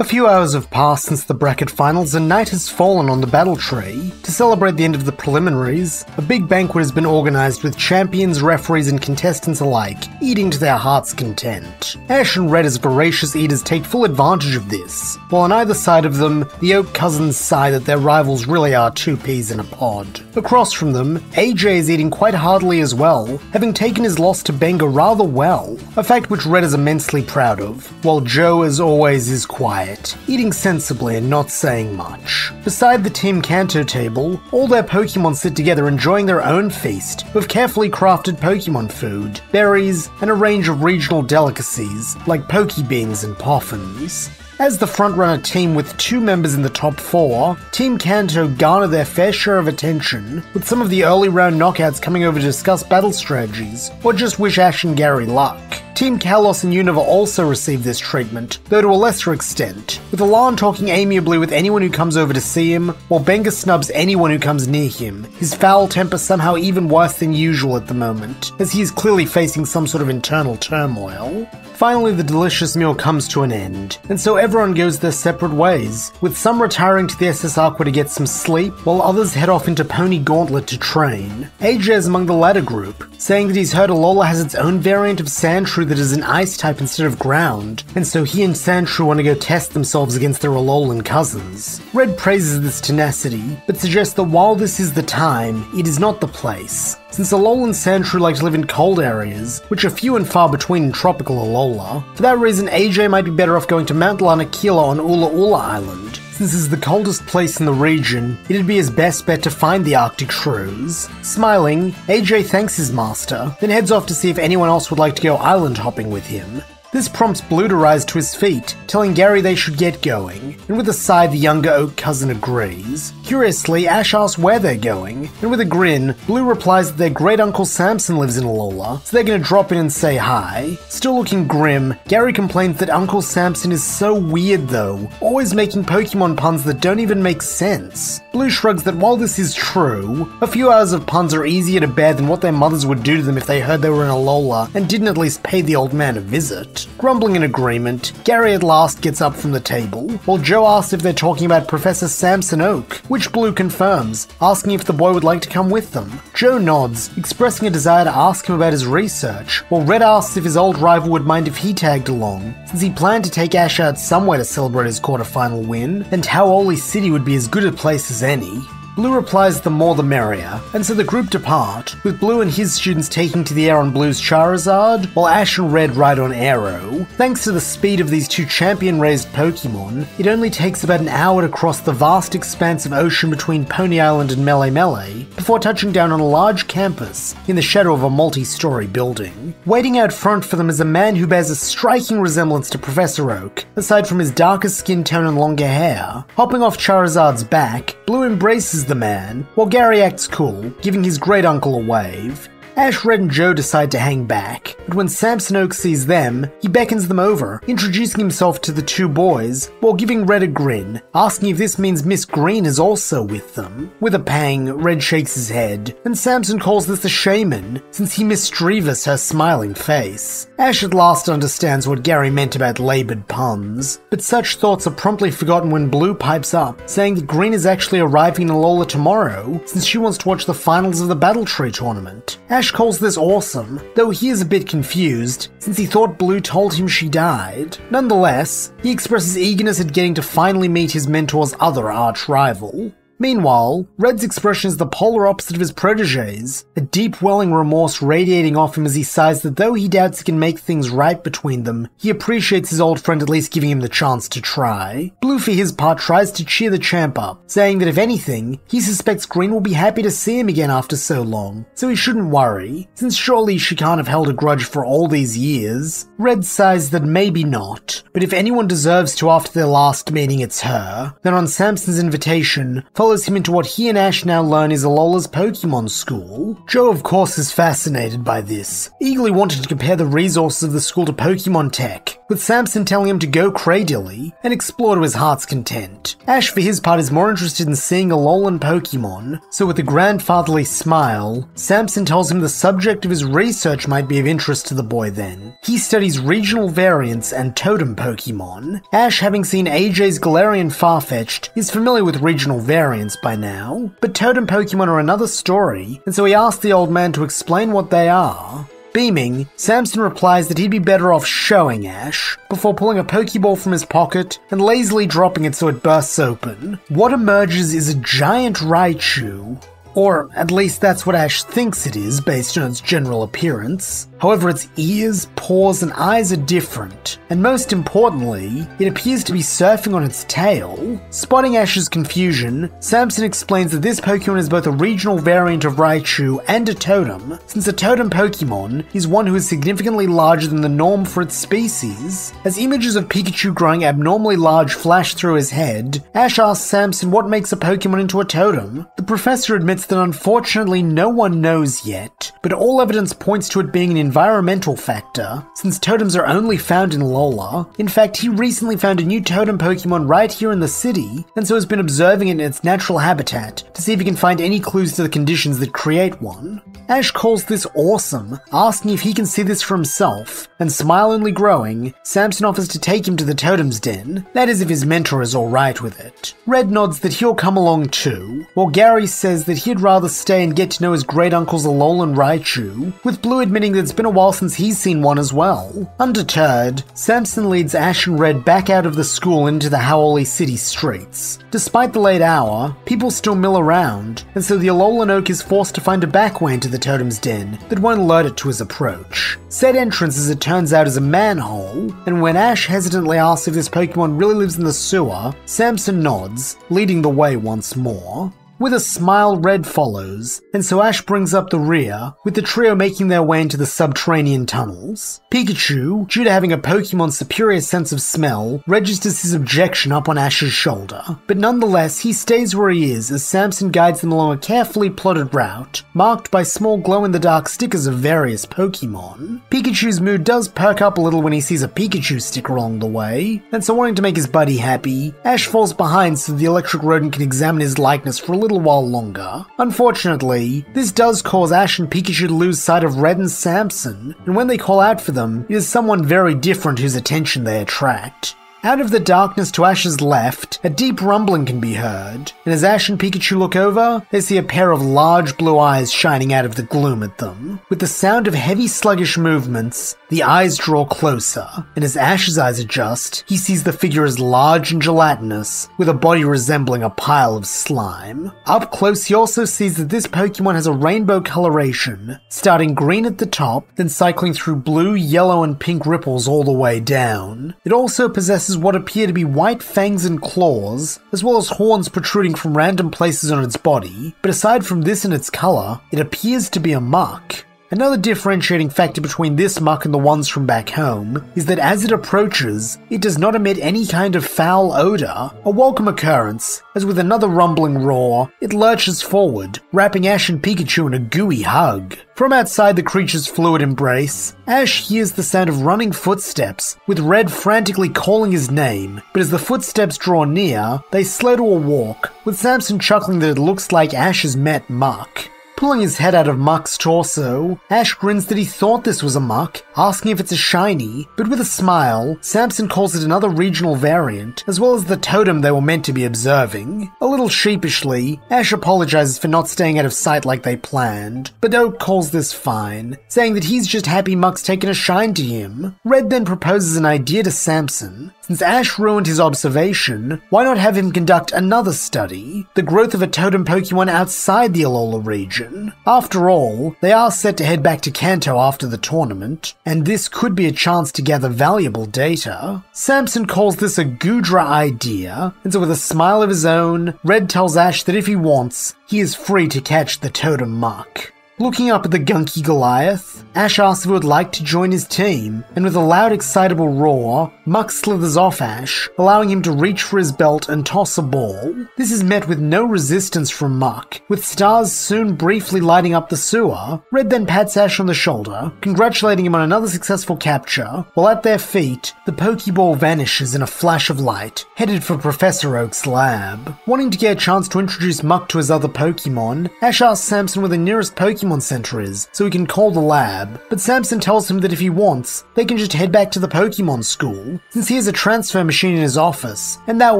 A few hours have passed since the bracket finals and night has fallen on the battle tree. To celebrate the end of the preliminaries, a big banquet has been organised with champions, referees and contestants alike eating to their heart's content. Ash and Red as voracious eaters take full advantage of this, while on either side of them, the Oak cousins sigh that their rivals really are two peas in a pod. Across from them, AJ is eating quite heartily as well, having taken his loss to Benga rather well, a fact which Red is immensely proud of, while Joe as always is quiet, eating sensibly and not saying much. Beside the Team Kanto table, all their Pokemon sit together enjoying their own feast of carefully crafted Pokemon food, berries, and a range of regional delicacies like Pokebeans and Poffins. As the frontrunner team with two members in the top four, Team Kanto garner their fair share of attention, with some of the early round knockouts coming over to discuss battle strategies, or just wish Ash and Gary luck. Team Kalos and Unova also receive this treatment, though to a lesser extent, with Alan talking amiably with anyone who comes over to see him, while Benga snubs anyone who comes near him, his foul temper somehow even worse than usual at the moment, as he is clearly facing some sort of internal turmoil. Finally, the delicious meal comes to an end, and so everyone goes their separate ways, with some retiring to the SS Aqua to get some sleep, while others head off into Pony Gauntlet to train. AJ is among the latter group, saying that he's heard Alola has its own variant of Sandshrew that is an ice type instead of ground, and so he and Sandshrew want to go test themselves against their Alolan cousins. Red praises this tenacity, but suggests that while this is the time, it is not the place, since Alola and Sandshrew like to live in cold areas, which are few and far between in tropical Alola. For that reason, AJ might be better off going to Mount Lanakila on Ula Ula Island. Since this is the coldest place in the region, it'd be his best bet to find the Arctic shrews. Smiling, AJ thanks his master, then heads off to see if anyone else would like to go island hopping with him. This prompts Blue to rise to his feet, telling Gary they should get going, and with a sigh the younger Oak cousin agrees. Curiously, Ash asks where they're going, and with a grin, Blue replies that their great uncle Samson lives in Alola, so they're gonna drop in and say hi. Still looking grim, Gary complains that Uncle Samson is so weird though, always making Pokemon puns that don't even make sense. Blue shrugs that while this is true, a few hours of puns are easier to bear than what their mothers would do to them if they heard they were in Alola and didn't at least pay the old man a visit. Grumbling in agreement, Gary at last gets up from the table, while Joe asks if they're talking about Professor Samson Oak, which Blue confirms, asking if the boy would like to come with them. Joe nods, expressing a desire to ask him about his research, while Red asks if his old rival would mind if he tagged along, since he planned to take Ash out somewhere to celebrate his quarterfinal win, and Hau'oli City would be as good a place as any. Blue replies the more the merrier, and so the group depart, with Blue and his students taking to the air on Blue's Charizard, while Ash and Red ride on Aero. Thanks to the speed of these two champion-raised Pokemon, it only takes about an hour to cross the vast expanse of ocean between Pony Island and Melee before touching down on a large campus in the shadow of a multi-story building. Waiting out front for them is a man who bears a striking resemblance to Professor Oak, aside from his darker skin tone and longer hair. Hopping off Charizard's back, Blue embraces the man, while Gary acts cool, giving his great uncle a wave. Ash, Red and Joe decide to hang back, but when Samson Oak sees them, he beckons them over, introducing himself to the two boys, while giving Red a grin, asking if this means Miss Green is also with them. With a pang, Red shakes his head, and Samson calls this a shaman, since he mischievous her smiling face. Ash at last understands what Gary meant about laboured puns, but such thoughts are promptly forgotten when Blue pipes up, saying that Green is actually arriving in Alola tomorrow, since she wants to watch the finals of the Battle Tree tournament. Ash calls this awesome, though he is a bit confused, since he thought Blue told him she died. Nonetheless, he expresses eagerness at getting to finally meet his mentor's other arch-rival. Meanwhile, Red's expression is the polar opposite of his protege's, a deep welling remorse radiating off him as he sighs that though he doubts he can make things right between them, he appreciates his old friend at least giving him the chance to try. Blue for his part tries to cheer the champ up, saying that if anything, he suspects Green will be happy to see him again after so long, so he shouldn't worry, since surely she can't have held a grudge for all these years. Red sighs that maybe not, but if anyone deserves to after their last meeting it's her, then on Samson's invitation, follows him into what he and Ash now learn is Alola's Pokemon school. Joe of course is fascinated by this, eagerly wanting to compare the resources of the school to Pokemon tech, with Samson telling him to go cradily and explore to his heart's content. Ash for his part is more interested in seeing Alolan Pokemon, so with a grandfatherly smile, Samson tells him the subject of his research might be of interest to the boy then. He studies regional variants and totem Pokemon. Ash, having seen AJ's Galarian Farfetch'd, is familiar with regional variants by now, but totem Pokemon are another story, and so he asks the old man to explain what they are. Beaming, Samson replies that he'd be better off showing Ash, before pulling a Pokeball from his pocket and lazily dropping it so it bursts open. What emerges is a giant Raichu. Or at least that's what Ash thinks it is based on its general appearance. However, its ears, paws, and eyes are different, and most importantly, it appears to be surfing on its tail. Spotting Ash's confusion, Samson explains that this Pokemon is both a regional variant of Raichu and a totem, since a totem Pokemon is one who is significantly larger than the norm for its species. As images of Pikachu growing abnormally large flash through his head, Ash asks Samson what makes a Pokemon into a totem. The professor admits that unfortunately no one knows yet, but all evidence points to it being an environmental factor, since totems are only found in Alola. In fact, he recently found a new totem Pokemon right here in the city, and so has been observing it in its natural habitat to see if he can find any clues to the conditions that create one. Ash calls this awesome, asking if he can see this for himself, and smile only growing, Samson offers to take him to the totem's den, that is if his mentor is alright with it. Red nods that he'll come along too, while Gary says that he'd rather stay and get to know his great uncle's Alolan Raichu, with Blue admitting that it's been a while since he's seen one as well. Undeterred, Samson leads Ash and Red back out of the school into the Howley City streets. Despite the late hour, people still mill around, and so the Alolan Oak is forced to find a back way into the totem's den that won't alert it to his approach. Said entrance, as it turns out, is a manhole, and when Ash hesitantly asks if this Pokemon really lives in the sewer, Samson nods, leading the way once more. With a smile, Red follows, and so Ash brings up the rear, with the trio making their way into the subterranean tunnels. Pikachu, due to having a Pokemon's superior sense of smell, registers his objection up on Ash's shoulder, but nonetheless he stays where he is as Samson guides them along a carefully plotted route, marked by small glow-in-the-dark stickers of various Pokemon. Pikachu's mood does perk up a little when he sees a Pikachu sticker along the way, and so wanting to make his buddy happy, Ash falls behind so the electric rodent can examine his likeness for a little while longer. Unfortunately, this does cause Ash and Pikachu to lose sight of Red and Samson, and when they call out for them, it is someone very different whose attention they attract. Out of the darkness to Ash's left, a deep rumbling can be heard, and as Ash and Pikachu look over, they see a pair of large blue eyes shining out of the gloom at them. With the sound of heavy sluggish movements, the eyes draw closer, and as Ash's eyes adjust, he sees the figure as large and gelatinous, with a body resembling a pile of slime. Up close, he also sees that this Pokemon has a rainbow coloration, starting green at the top, then cycling through blue, yellow, and pink ripples all the way down. It also possesses what appear to be white fangs and claws, as well as horns protruding from random places on its body, but aside from this and its color, it appears to be a muck. Another differentiating factor between this muck and the ones from back home is that as it approaches, it does not emit any kind of foul odor, a welcome occurrence, as with another rumbling roar, it lurches forward, wrapping Ash and Pikachu in a gooey hug. From outside the creature's fluid embrace, Ash hears the sound of running footsteps, with Red frantically calling his name, but as the footsteps draw near, they slow to a walk, with Samson chuckling that it looks like Ash has met Muck. Pulling his head out of Muck's torso, Ash grins that he thought this was a Muck, asking if it's a shiny, but with a smile, Samson calls it another regional variant, as well as the totem they were meant to be observing. A little sheepishly, Ash apologizes for not staying out of sight like they planned, but Oak calls this fine, saying that he's just happy Muck's taken a shine to him. Red then proposes an idea to Samson. Since Ash ruined his observation, why not have him conduct another study, the growth of a totem Pokemon outside the Alola region? After all, they are set to head back to Kanto after the tournament, and this could be a chance to gather valuable data. Samson calls this a Goodra idea, and so with a smile of his own, Red tells Ash that if he wants, he is free to catch the totem Muck. Looking up at the gunky Goliath, Ash asks if he would like to join his team, and with a loud excitable roar, Muck slithers off Ash, allowing him to reach for his belt and toss a ball. This is met with no resistance from Muck, with stars soon briefly lighting up the sewer. Red then pats Ash on the shoulder, congratulating him on another successful capture, while at their feet, the Pokeball vanishes in a flash of light, headed for Professor Oak's lab. Wanting to get a chance to introduce Muck to his other Pokemon, Ash asks Samson where the nearest Pokemon Center is, so he can call the lab, but Samson tells him that if he wants, they can just head back to the Pokemon school, since he has a transfer machine in his office, and that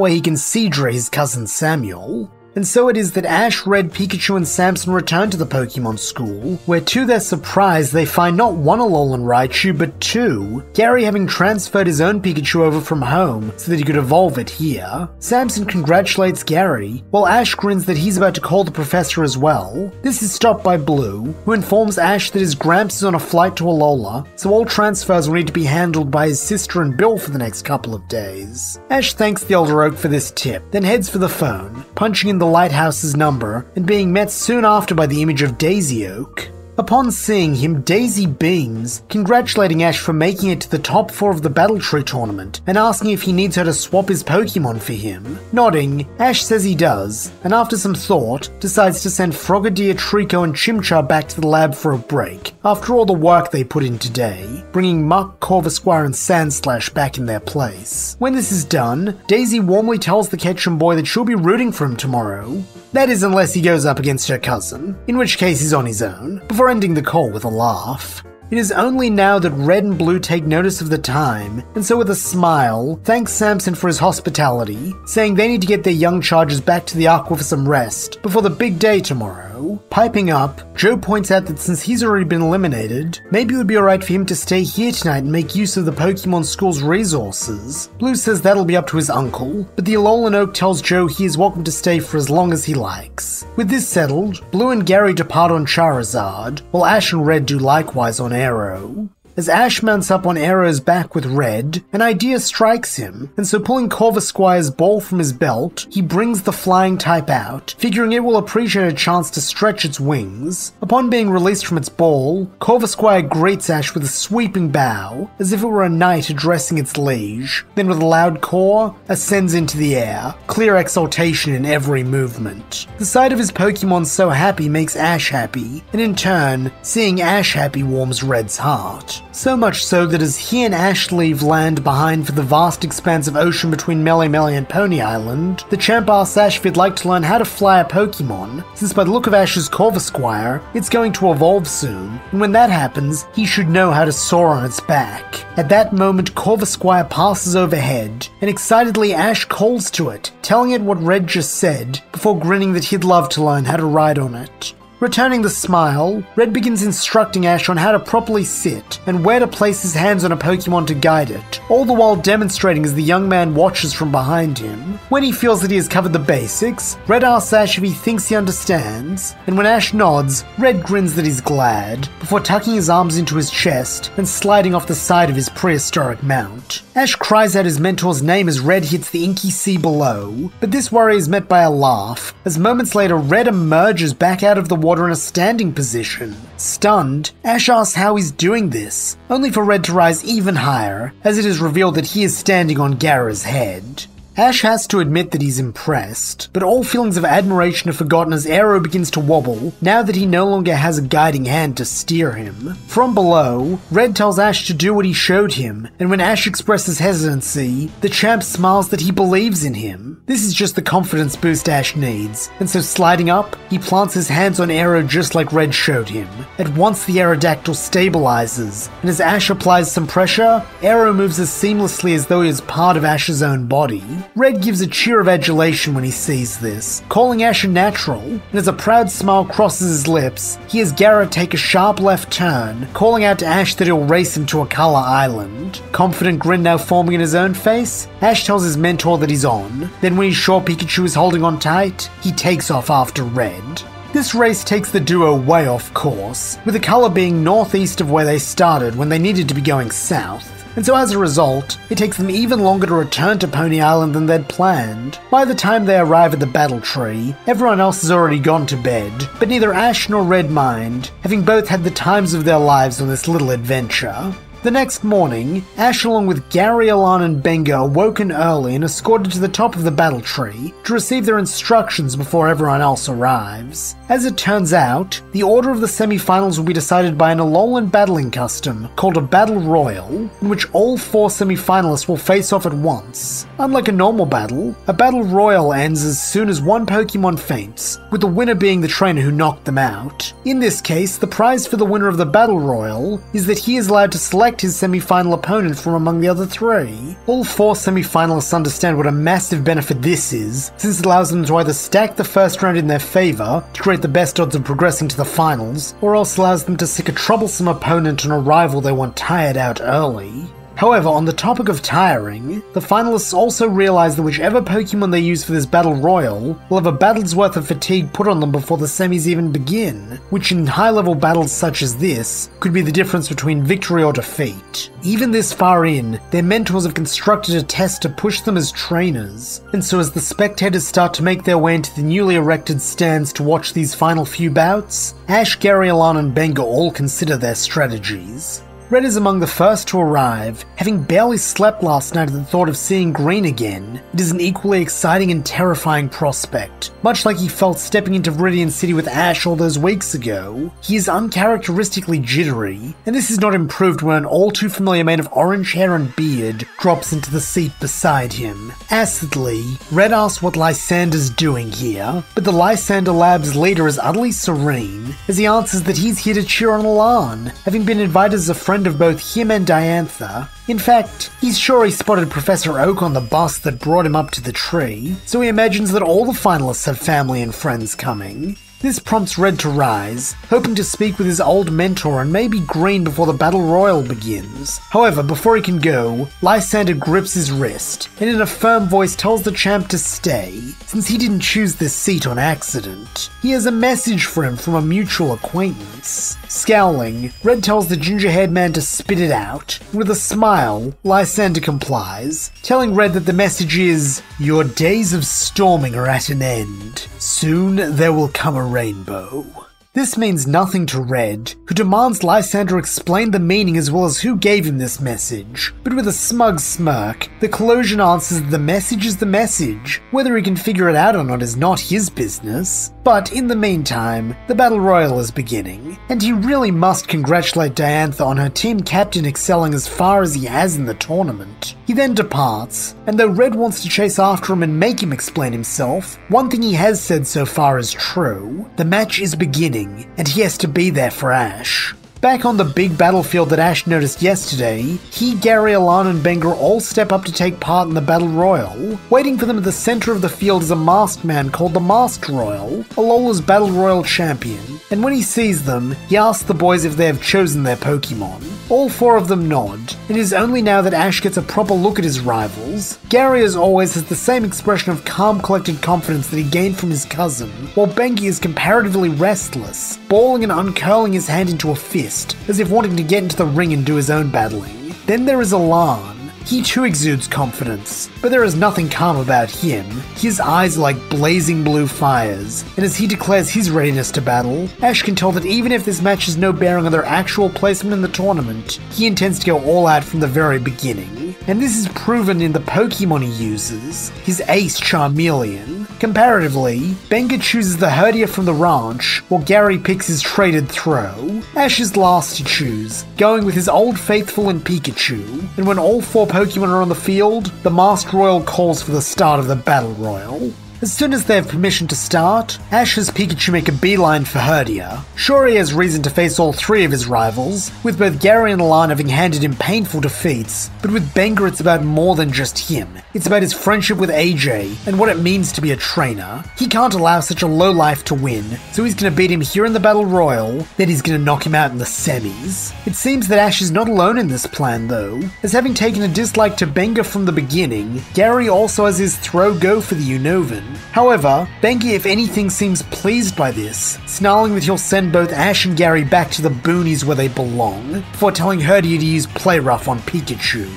way he can Seadra his cousin Samuel. And so it is that Ash, Red, Pikachu, and Samson return to the Pokemon school, where to their surprise they find not one Alolan Raichu, but two, Gary having transferred his own Pikachu over from home so that he could evolve it here. Samson congratulates Gary, while Ash grins that he's about to call the professor as well. This is stopped by Blue, who informs Ash that his Gramps is on a flight to Alola, so all transfers will need to be handled by his sister and Bill for the next couple of days. Ash thanks the older Oak for this tip, then heads for the phone, punching in the lighthouse's number, and being met soon after by the image of Daisy Oak. Upon seeing him, Daisy beams, congratulating Ash for making it to the top 4 of the Battle Tree tournament, and asking if he needs her to swap his Pokemon for him. Nodding, Ash says he does, and after some thought, decides to send Frogadier, Trico, and Chimchar back to the lab for a break, after all the work they put in today, bringing Muck, Corvisquire, and Sandslash back in their place. When this is done, Daisy warmly tells the Ketchum boy that she'll be rooting for him tomorrow. That is unless he goes up against her cousin, in which case he's on his own, before ending the call with a laugh. It is only now that Red and Blue take notice of the time, and so with a smile, thanks Samson for his hospitality, saying they need to get their young charges back to the Aqua for some rest before the big day tomorrow. Piping up, Joe points out that since he's already been eliminated, maybe it would be alright for him to stay here tonight and make use of the Pokemon School's resources. Blue says that'll be up to his uncle, but the Alolan Oak tells Joe he is welcome to stay for as long as he likes. With this settled, Blue and Gary depart on Charizard, while Ash and Red do likewise on Arrow. As Ash mounts up on Arrow's back with Red, an idea strikes him, and so pulling Corvisquire's ball from his belt, he brings the flying type out, figuring it will appreciate a chance to stretch its wings. Upon being released from its ball, Corvisquire greets Ash with a sweeping bow, as if it were a knight addressing its liege, then with a loud caw, ascends into the air, clear exultation in every movement. The sight of his Pokemon so happy makes Ash happy, and in turn, seeing Ash happy warms Red's heart. So much so that as he and Ash leave land behind for the vast expanse of ocean between Melee and Pony Island, the champ asks Ash if he'd like to learn how to fly a Pokemon, since by the look of Ash's Corvisquire, it's going to evolve soon, and when that happens, he should know how to soar on its back. At that moment, Corvisquire passes overhead, and excitedly Ash calls to it, telling it what Red just said, before grinning that he'd love to learn how to ride on it. Returning the smile, Red begins instructing Ash on how to properly sit and where to place his hands on a Pokemon to guide it, all the while demonstrating as the young man watches from behind him. When he feels that he has covered the basics, Red asks Ash if he thinks he understands, and when Ash nods, Red grins that he's glad, before tucking his arms into his chest and sliding off the side of his prehistoric mount. Ash cries out his mentor's name as Red hits the inky sea below, but this worry is met by a laugh, as moments later Red emerges back out of the water in a standing position. Stunned, Ash asks how he's doing this, only for Red to rise even higher, as it is revealed that he is standing on Gara's head. Ash has to admit that he's impressed, but all feelings of admiration are forgotten as Arrow begins to wobble, now that he no longer has a guiding hand to steer him. From below, Red tells Ash to do what he showed him, and when Ash expresses hesitancy, the champ smiles that he believes in him. This is just the confidence boost Ash needs, and so sliding up, he plants his hands on Arrow just like Red showed him. At once the Aerodactyl stabilizes, and as Ash applies some pressure, Arrow moves as seamlessly as though he is part of Ash's own body. Red gives a cheer of adulation when he sees this, calling Ash a natural, and as a proud smile crosses his lips, he has Gara take a sharp left turn, calling out to Ash that he'll race him to Akala Island. Confident grin now forming in his own face, Ash tells his mentor that he's on, then when he's sure Pikachu is holding on tight, he takes off after Red. This race takes the duo way off course, with the colour being northeast of where they started when they needed to be going south. and so as a result, it takes them even longer to return to Pony Island than they'd planned. By the time they arrive at the battle tree, everyone else has already gone to bed, but neither Ash nor Red mind, having both had the times of their lives on this little adventure. The next morning, Ash along with Gary, Alan and Benga are woken early and escorted to the top of the battle tree to receive their instructions before everyone else arrives. As it turns out, the order of the semi-finals will be decided by an Alolan battling custom called a Battle Royal, in which all 4 semi-finalists will face off at once. Unlike a normal battle, a Battle Royal ends as soon as one Pokemon faints, with the winner being the trainer who knocked them out. In this case, the prize for the winner of the Battle Royal is that he is allowed to select his semi-final opponent from among the other 3. All 4 semi-finalists understand what a massive benefit this is, since it allows them to either stack the first round in their favour to create the best odds of progressing to the finals, or else allows them to sick a troublesome opponent on a rival they want tired out early. However, on the topic of tiring, the finalists also realize that whichever Pokemon they use for this Battle Royal will have a battle's worth of fatigue put on them before the semis even begin, which in high-level battles such as this could be the difference between victory or defeat. Even this far in, their mentors have constructed a test to push them as trainers, and so as the spectators start to make their way into the newly erected stands to watch these final few bouts, Ash, Gary, Alan and Benga all consider their strategies. Red is among the first to arrive. Having barely slept last night at the thought of seeing green again, it is an equally exciting and terrifying prospect. Much like he felt stepping into Viridian City with Ash all those weeks ago, he is uncharacteristically jittery, and this is not improved when an all-too-familiar man of orange hair and beard drops into the seat beside him. Acidly, Red asks what Lysander's doing here, but the Lysander Lab's leader is utterly serene, as he answers that he's here to cheer on Alan, having been invited as a friend of both him and Diantha. In fact, he's sure he spotted Professor Oak on the bus that brought him up to the tree, so he imagines that all the finalists have family and friends coming. This prompts Red to rise, hoping to speak with his old mentor and maybe Green before the Battle Royal begins. However, before he can go, Lysander grips his wrist, and in a firm voice tells the champ to stay, since he didn't choose this seat on accident. He has a message for him from a mutual acquaintance. Scowling, Red tells the ginger-haired man to spit it out, and with a smile, Lysander complies, telling Red that the message is, "Your days of storming are at an end. Soon there will come a rainbow." This means nothing to Red, who demands Lysander explain the meaning as well as who gave him this message. But with a smug smirk, the Colossian answers that the message is the message. Whether he can figure it out or not is not his business. But in the meantime, the Battle Royal is beginning, and he really must congratulate Diantha on her team captain excelling as far as he has in the tournament. He then departs, and though Red wants to chase after him and make him explain himself, one thing he has said so far is true. The match is beginning, and he has to be there for Ash. Back on the big battlefield that Ash noticed yesterday, he, Gary, Alan and Benga all step up to take part in the Battle Royal. Waiting for them at the center of the field is a masked man called the Masked Royal, Alola's Battle Royal champion, and when he sees them, he asks the boys if they have chosen their Pokemon. All 4 of them nod, and it is only now that Ash gets a proper look at his rivals. Gary, as always, has the same expression of calm, collected confidence that he gained from his cousin, while Benga is comparatively restless, balling and uncurling his hand into a fist, as if wanting to get into the ring and do his own battling. Then there is Alan. He too exudes confidence, but there is nothing calm about him. His eyes are like blazing blue fires, and as he declares his readiness to battle, Ash can tell that even if this match has no bearing on their actual placement in the tournament, he intends to go all out from the very beginning. And this is proven in the Pokemon he uses, his ace Charmeleon. Comparatively, Benga chooses the Herdier from the ranch, while Gary picks his traded throw. Ash is last to choose, going with his old faithful in Pikachu, and when all 4 Pokemon are on the field, the Masked Royal calls for the start of the Battle Royal. As soon as they have permission to start, Ash has Pikachu make a beeline for Herdier. Sure, he has reason to face all 3 of his rivals, with both Gary and Alan having handed him painful defeats, but with Benga it's about more than just him. It's about his friendship with AJ, and what it means to be a trainer. He can't allow such a lowlife to win, so he's gonna beat him here in the Battle Royal, then he's gonna knock him out in the semis. It seems that Ash is not alone in this plan though, as having taken a dislike to Benga from the beginning, Gary also has his throw go for the Unova, However, Benga if anything seems pleased by this, snarling that he'll send both Ash and Gary back to the boonies where they belong, before telling Herdier to use Play Rough on Pikachu.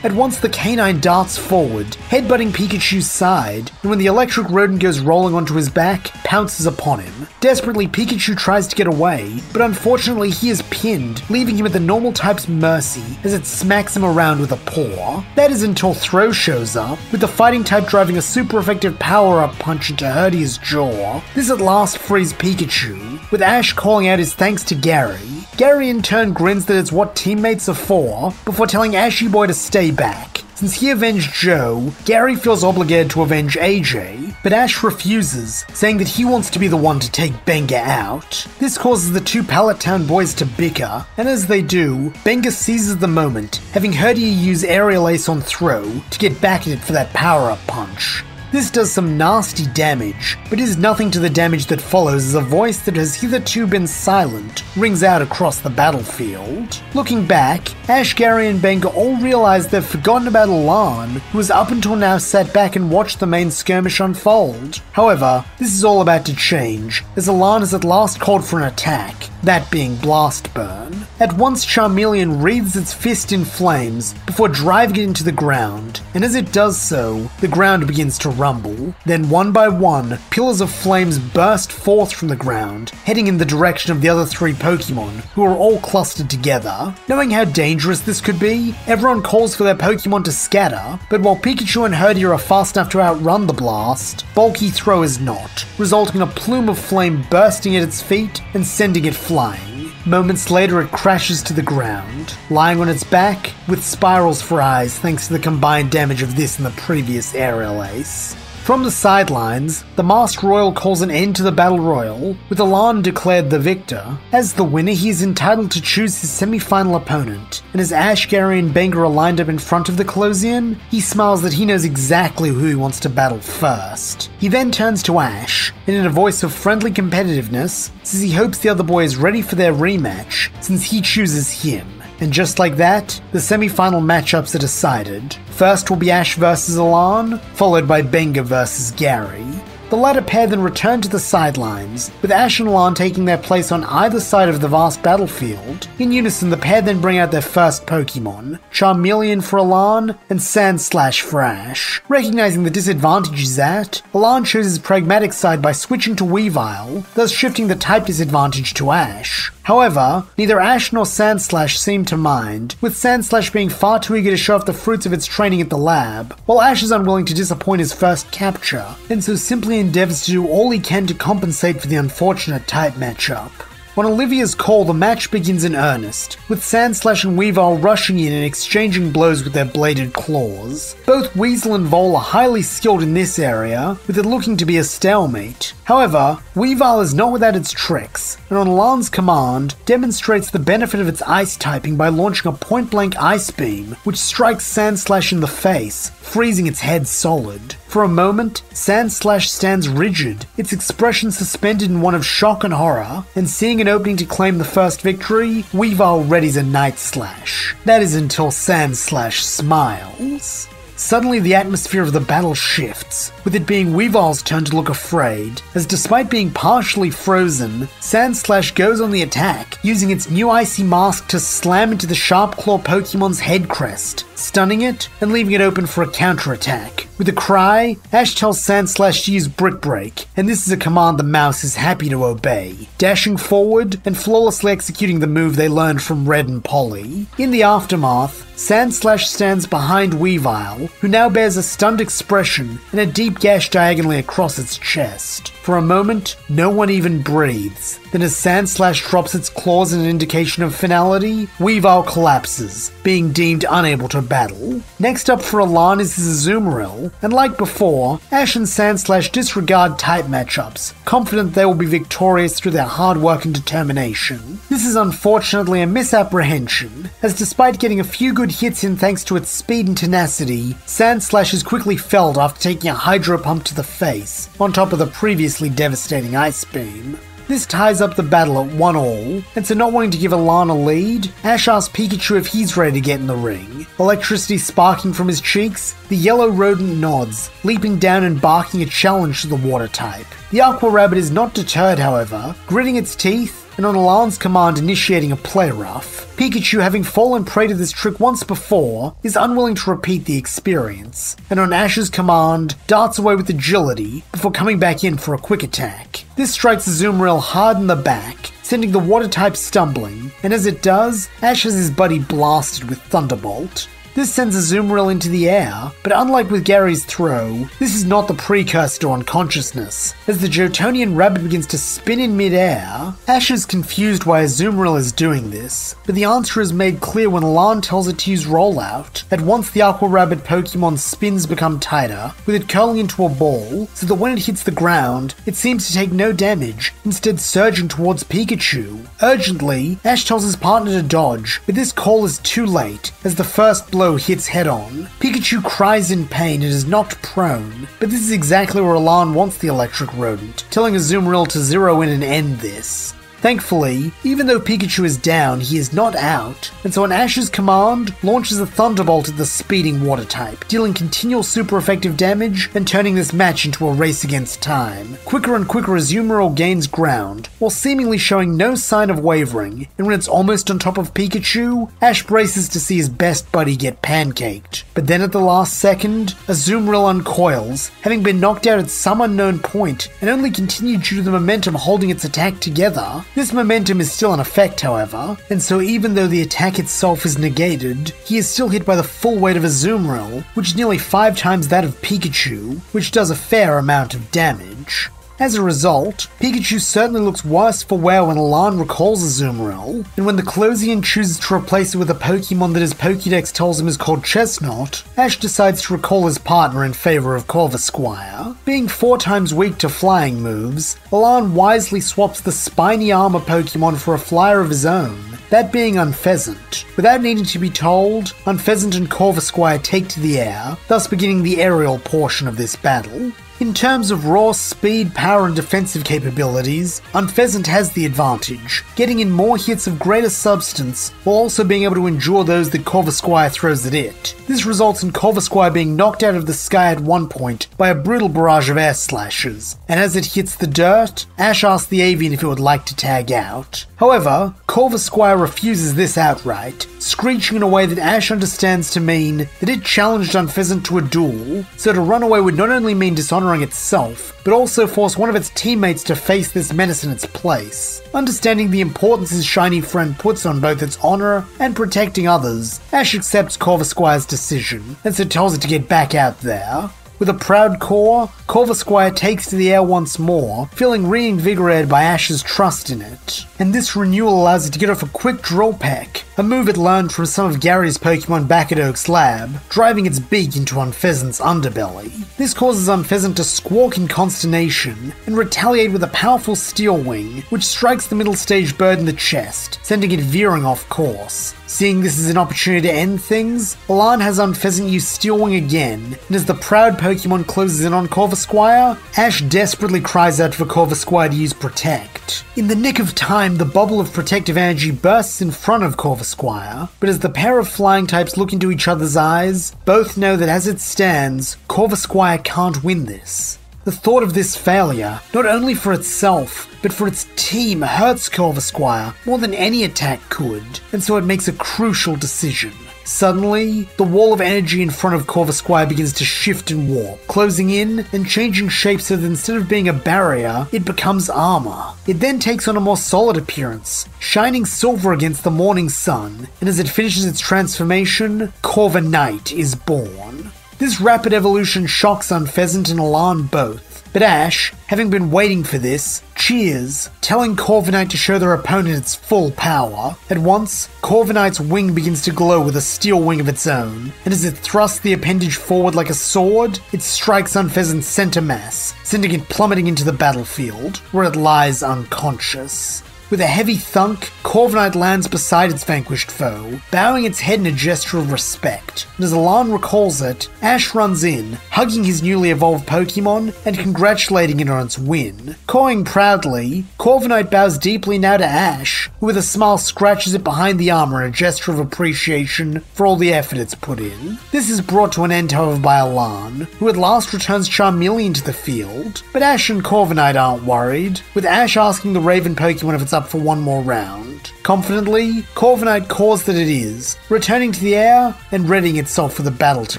At once the canine darts forward, headbutting Pikachu's side, and when the electric rodent goes rolling onto his back, pounces upon him. Desperately, Pikachu tries to get away, but unfortunately he is pinned, leaving him at the normal type's mercy as it smacks him around with a paw. That is until Throw shows up, with the fighting type driving a super effective power-up punch into Herdier's jaw. This at last frees Pikachu, with Ash calling out his thanks to Gary. Gary in turn grins that it's what teammates are for, before telling Ashy Boy to stay back. Since he avenged Joe, Gary feels obligated to avenge AJ, but Ash refuses, saying that he wants to be the one to take Benga out. This causes the two Pallet Town boys to bicker, and as they do, Benga seizes the moment, having Herdier use Aerial Ace on Throw to get back at it for that power-up punch. This does some nasty damage, but is nothing to the damage that follows as a voice that has hitherto been silent rings out across the battlefield. Looking back, Ash, Gary and Benga all realize they've forgotten about Alan, who has up until now sat back and watched the main skirmish unfold. However, this is all about to change, as Alan has at last called for an attack, that being Blast Burn. At once Charmeleon wreathes its fist in flames before driving it into the ground, and as it does so, the ground begins to rumble. Then one by one, pillars of flames burst forth from the ground, heading in the direction of the other three Pokemon, who are all clustered together. Knowing how dangerous this could be, everyone calls for their Pokemon to scatter, but while Pikachu and Herdier are fast enough to outrun the blast, Bulky Throw is not, resulting in a plume of flame bursting at its feet and sending it flying. Moments later it crashes to the ground, lying on its back, with spirals for eyes thanks to the combined damage of this and the previous Aerial Ace. From the sidelines, the Masked Royal calls an end to the Battle Royal, with Alan declared the victor. As the winner, he is entitled to choose his semi-final opponent, and as Ash, Gary and Benga are lined up in front of the Colosseum, he smiles that he knows exactly who he wants to battle first. He then turns to Ash, and in a voice of friendly competitiveness, says he hopes the other boy is ready for their rematch, since he chooses him. And just like that, the semi-final matchups are decided. First will be Ash vs Alan, followed by Benga vs Gary. The latter pair then return to the sidelines, with Ash and Alan taking their place on either side of the vast battlefield. In unison, the pair then bring out their first Pokemon, Charmeleon for Alan and Sandslash for Ash. Recognizing the disadvantage he's at, Alan shows his pragmatic side by switching to Weavile, thus shifting the type disadvantage to Ash. However, neither Ash nor Sandslash seem to mind, with Sandslash being far too eager to show off the fruits of its training at the lab, while Ash is unwilling to disappoint his first capture, and so simply endeavors to do all he can to compensate for the unfortunate type matchup. On Olivia's call, the match begins in earnest, with Sandslash and Weavile rushing in and exchanging blows with their bladed claws. Both Weasel and Vole are highly skilled in this area, with it looking to be a stalemate. However, Weavile is not without its tricks, and on Alan's command, demonstrates the benefit of its ice typing by launching a point-blank ice beam, which strikes Sandslash in the face, freezing its head solid. For a moment, Sandslash stands rigid, its expression suspended in one of shock and horror, and seeing an opening to claim the first victory, Weavile readies a Night Slash. That is until Sandslash smiles. Suddenly the atmosphere of the battle shifts, with it being Weavile's turn to look afraid, as despite being partially frozen, Sandslash goes on the attack, using its new icy mask to slam into the Sharp Claw Pokemon's head crest, stunning it and leaving it open for a counterattack. With a cry, Ash tells Sandslash to use Brick Break, and this is a command the mouse is happy to obey, dashing forward and flawlessly executing the move they learned from Red and Polly. In the aftermath, Sandslash stands behind Weavile, who now bears a stunned expression and a deep gash diagonally across its chest. For a moment, no one even breathes. Then as Sandslash drops its claws in an indication of finality, Weavile collapses, being deemed unable to battle. Next up for Alan is his Azumarill, and like before, Ash and Sandslash disregard type matchups, confident they will be victorious through their hard work and determination. This is unfortunately a misapprehension, as despite getting a few good hits in thanks to its speed and tenacity, Sandslash is quickly felled after taking a Hydro Pump to the face, on top of the previously devastating Ice Beam. This ties up the battle at 1-1, and so not wanting to give Alan a lead, Ash asks Pikachu if he's ready to get in the ring. Electricity sparking from his cheeks, the yellow rodent nods, leaping down and barking a challenge to the water type. The Aqua Rabbit is not deterred, however, gritting its teeth, and on Alan's command initiating a play rough. Pikachu, having fallen prey to this trick once before, is unwilling to repeat the experience, and on Ash's command, darts away with agility before coming back in for a quick attack. This strikes Azumarill hard in the back, sending the water type stumbling, and as it does, Ash has his buddy blasted with Thunderbolt. This sends Azumarill into the air, but unlike with Gary's throw, this is not the precursor to unconsciousness. As the Johtonian rabbit begins to spin in mid-air, Ash is confused why Azumarill is doing this, but the answer is made clear when Alan tells it to use Rollout, that once the Aqua Rabbit Pokemon spins become tighter, with it curling into a ball, so that when it hits the ground, it seems to take no damage, instead surging towards Pikachu. Urgently, Ash tells his partner to dodge, but this call is too late, as the first blow hits head-on. Pikachu cries in pain and is knocked prone, but this is exactly where Alan wants the electric rodent, telling Azumarill to zero in and end this. Thankfully, even though Pikachu is down, he is not out, and so on Ash's command, launches a Thunderbolt at the speeding water type, dealing continual super effective damage and turning this match into a race against time. Quicker and quicker Azumarill gains ground, while seemingly showing no sign of wavering, and when it's almost on top of Pikachu, Ash braces to see his best buddy get pancaked. But then at the last second, Azumarill uncoils, having been knocked out at some unknown point, and only continued due to the momentum holding its attack together. This momentum is still in effect, however, and so even though the attack itself is negated, he is still hit by the full weight of Azumarill, which is nearly 5 times that of Pikachu, which does a fair amount of damage. As a result, Pikachu certainly looks worse for wear when Alan recalls Azumarill, and when the Closian chooses to replace it with a Pokemon that his Pokédex tells him is called Chestnut, Ash decides to recall his partner in favor of Corvisquire. Being 4 times weak to flying moves, Alan wisely swaps the spiny armor Pokemon for a flyer of his own, that being Unfezant. Without needing to be told, Unfezant and Corvisquire take to the air, thus beginning the aerial portion of this battle. In terms of raw speed, power and defensive capabilities, Unfezant has the advantage, getting in more hits of greater substance while also being able to endure those that Corvisquire throws at it. This results in Corvisquire being knocked out of the sky at one point by a brutal barrage of air slashes, and as it hits the dirt, Ash asks the avian if it would like to tag out. However, Corvisquire refuses this outright, screeching in a way that Ash understands to mean that it challenged Unfezant to a duel, so to run away would not only mean dishonoring itself, but also force one of its teammates to face this menace in its place. Understanding the importance his shiny friend puts on both its honor and protecting others, Ash accepts Corvisquire's decision, and so tells it to get back out there. With a proud core, Corvisquire takes to the air once more, feeling reinvigorated by Ash's trust in it. And this renewal allows it to get off a quick drill peck, a move it learned from some of Gary's Pokemon back at Oak's lab, driving its beak into Unfezant's underbelly. This causes Unfezant to squawk in consternation and retaliate with a powerful Steel Wing, which strikes the middle stage bird in the chest, sending it veering off course. Seeing this as an opportunity to end things, Alan has Unfezant use Steel Wing again, and as the proud Pokemon closes in on Corvisquire, Ash desperately cries out for Corvisquire to use Protect. In the nick of time, the bubble of protective energy bursts in front of Corvisquire, but as the pair of flying types look into each other's eyes, both know that as it stands, Corvisquire can't win this. The thought of this failure, not only for itself, but for its team, hurts Corvisquire more than any attack could, and so it makes a crucial decision. Suddenly, the wall of energy in front of Corvisquire begins to shift and warp, closing in and changing shape so that instead of being a barrier, it becomes armor. It then takes on a more solid appearance, shining silver against the morning sun, and as it finishes its transformation, Corviknight is born. This rapid evolution shocks Unfezant and Alan both, but Ash, having been waiting for this, cheers, telling Corviknight to show their opponent its full power. At once, Corviknight's wing begins to glow with a steel wing of its own, and as it thrusts the appendage forward like a sword, it strikes Unfezant's center mass, sending it plummeting into the battlefield, where it lies unconscious. With a heavy thunk, Corviknight lands beside its vanquished foe, bowing its head in a gesture of respect. And as Alan recalls it, Ash runs in, hugging his newly evolved Pokemon and congratulating it on its win. Cawing proudly, Corviknight bows deeply now to Ash, who with a smile scratches it behind the armor in a gesture of appreciation for all the effort it's put in. This is brought to an end, however, by Alan, who at last returns Charmeleon to the field, but Ash and Corviknight aren't worried, with Ash asking the Raven Pokemon if it's up for one more round. Confidently, Corviknight caws that it is, returning to the air and readying itself for the battle to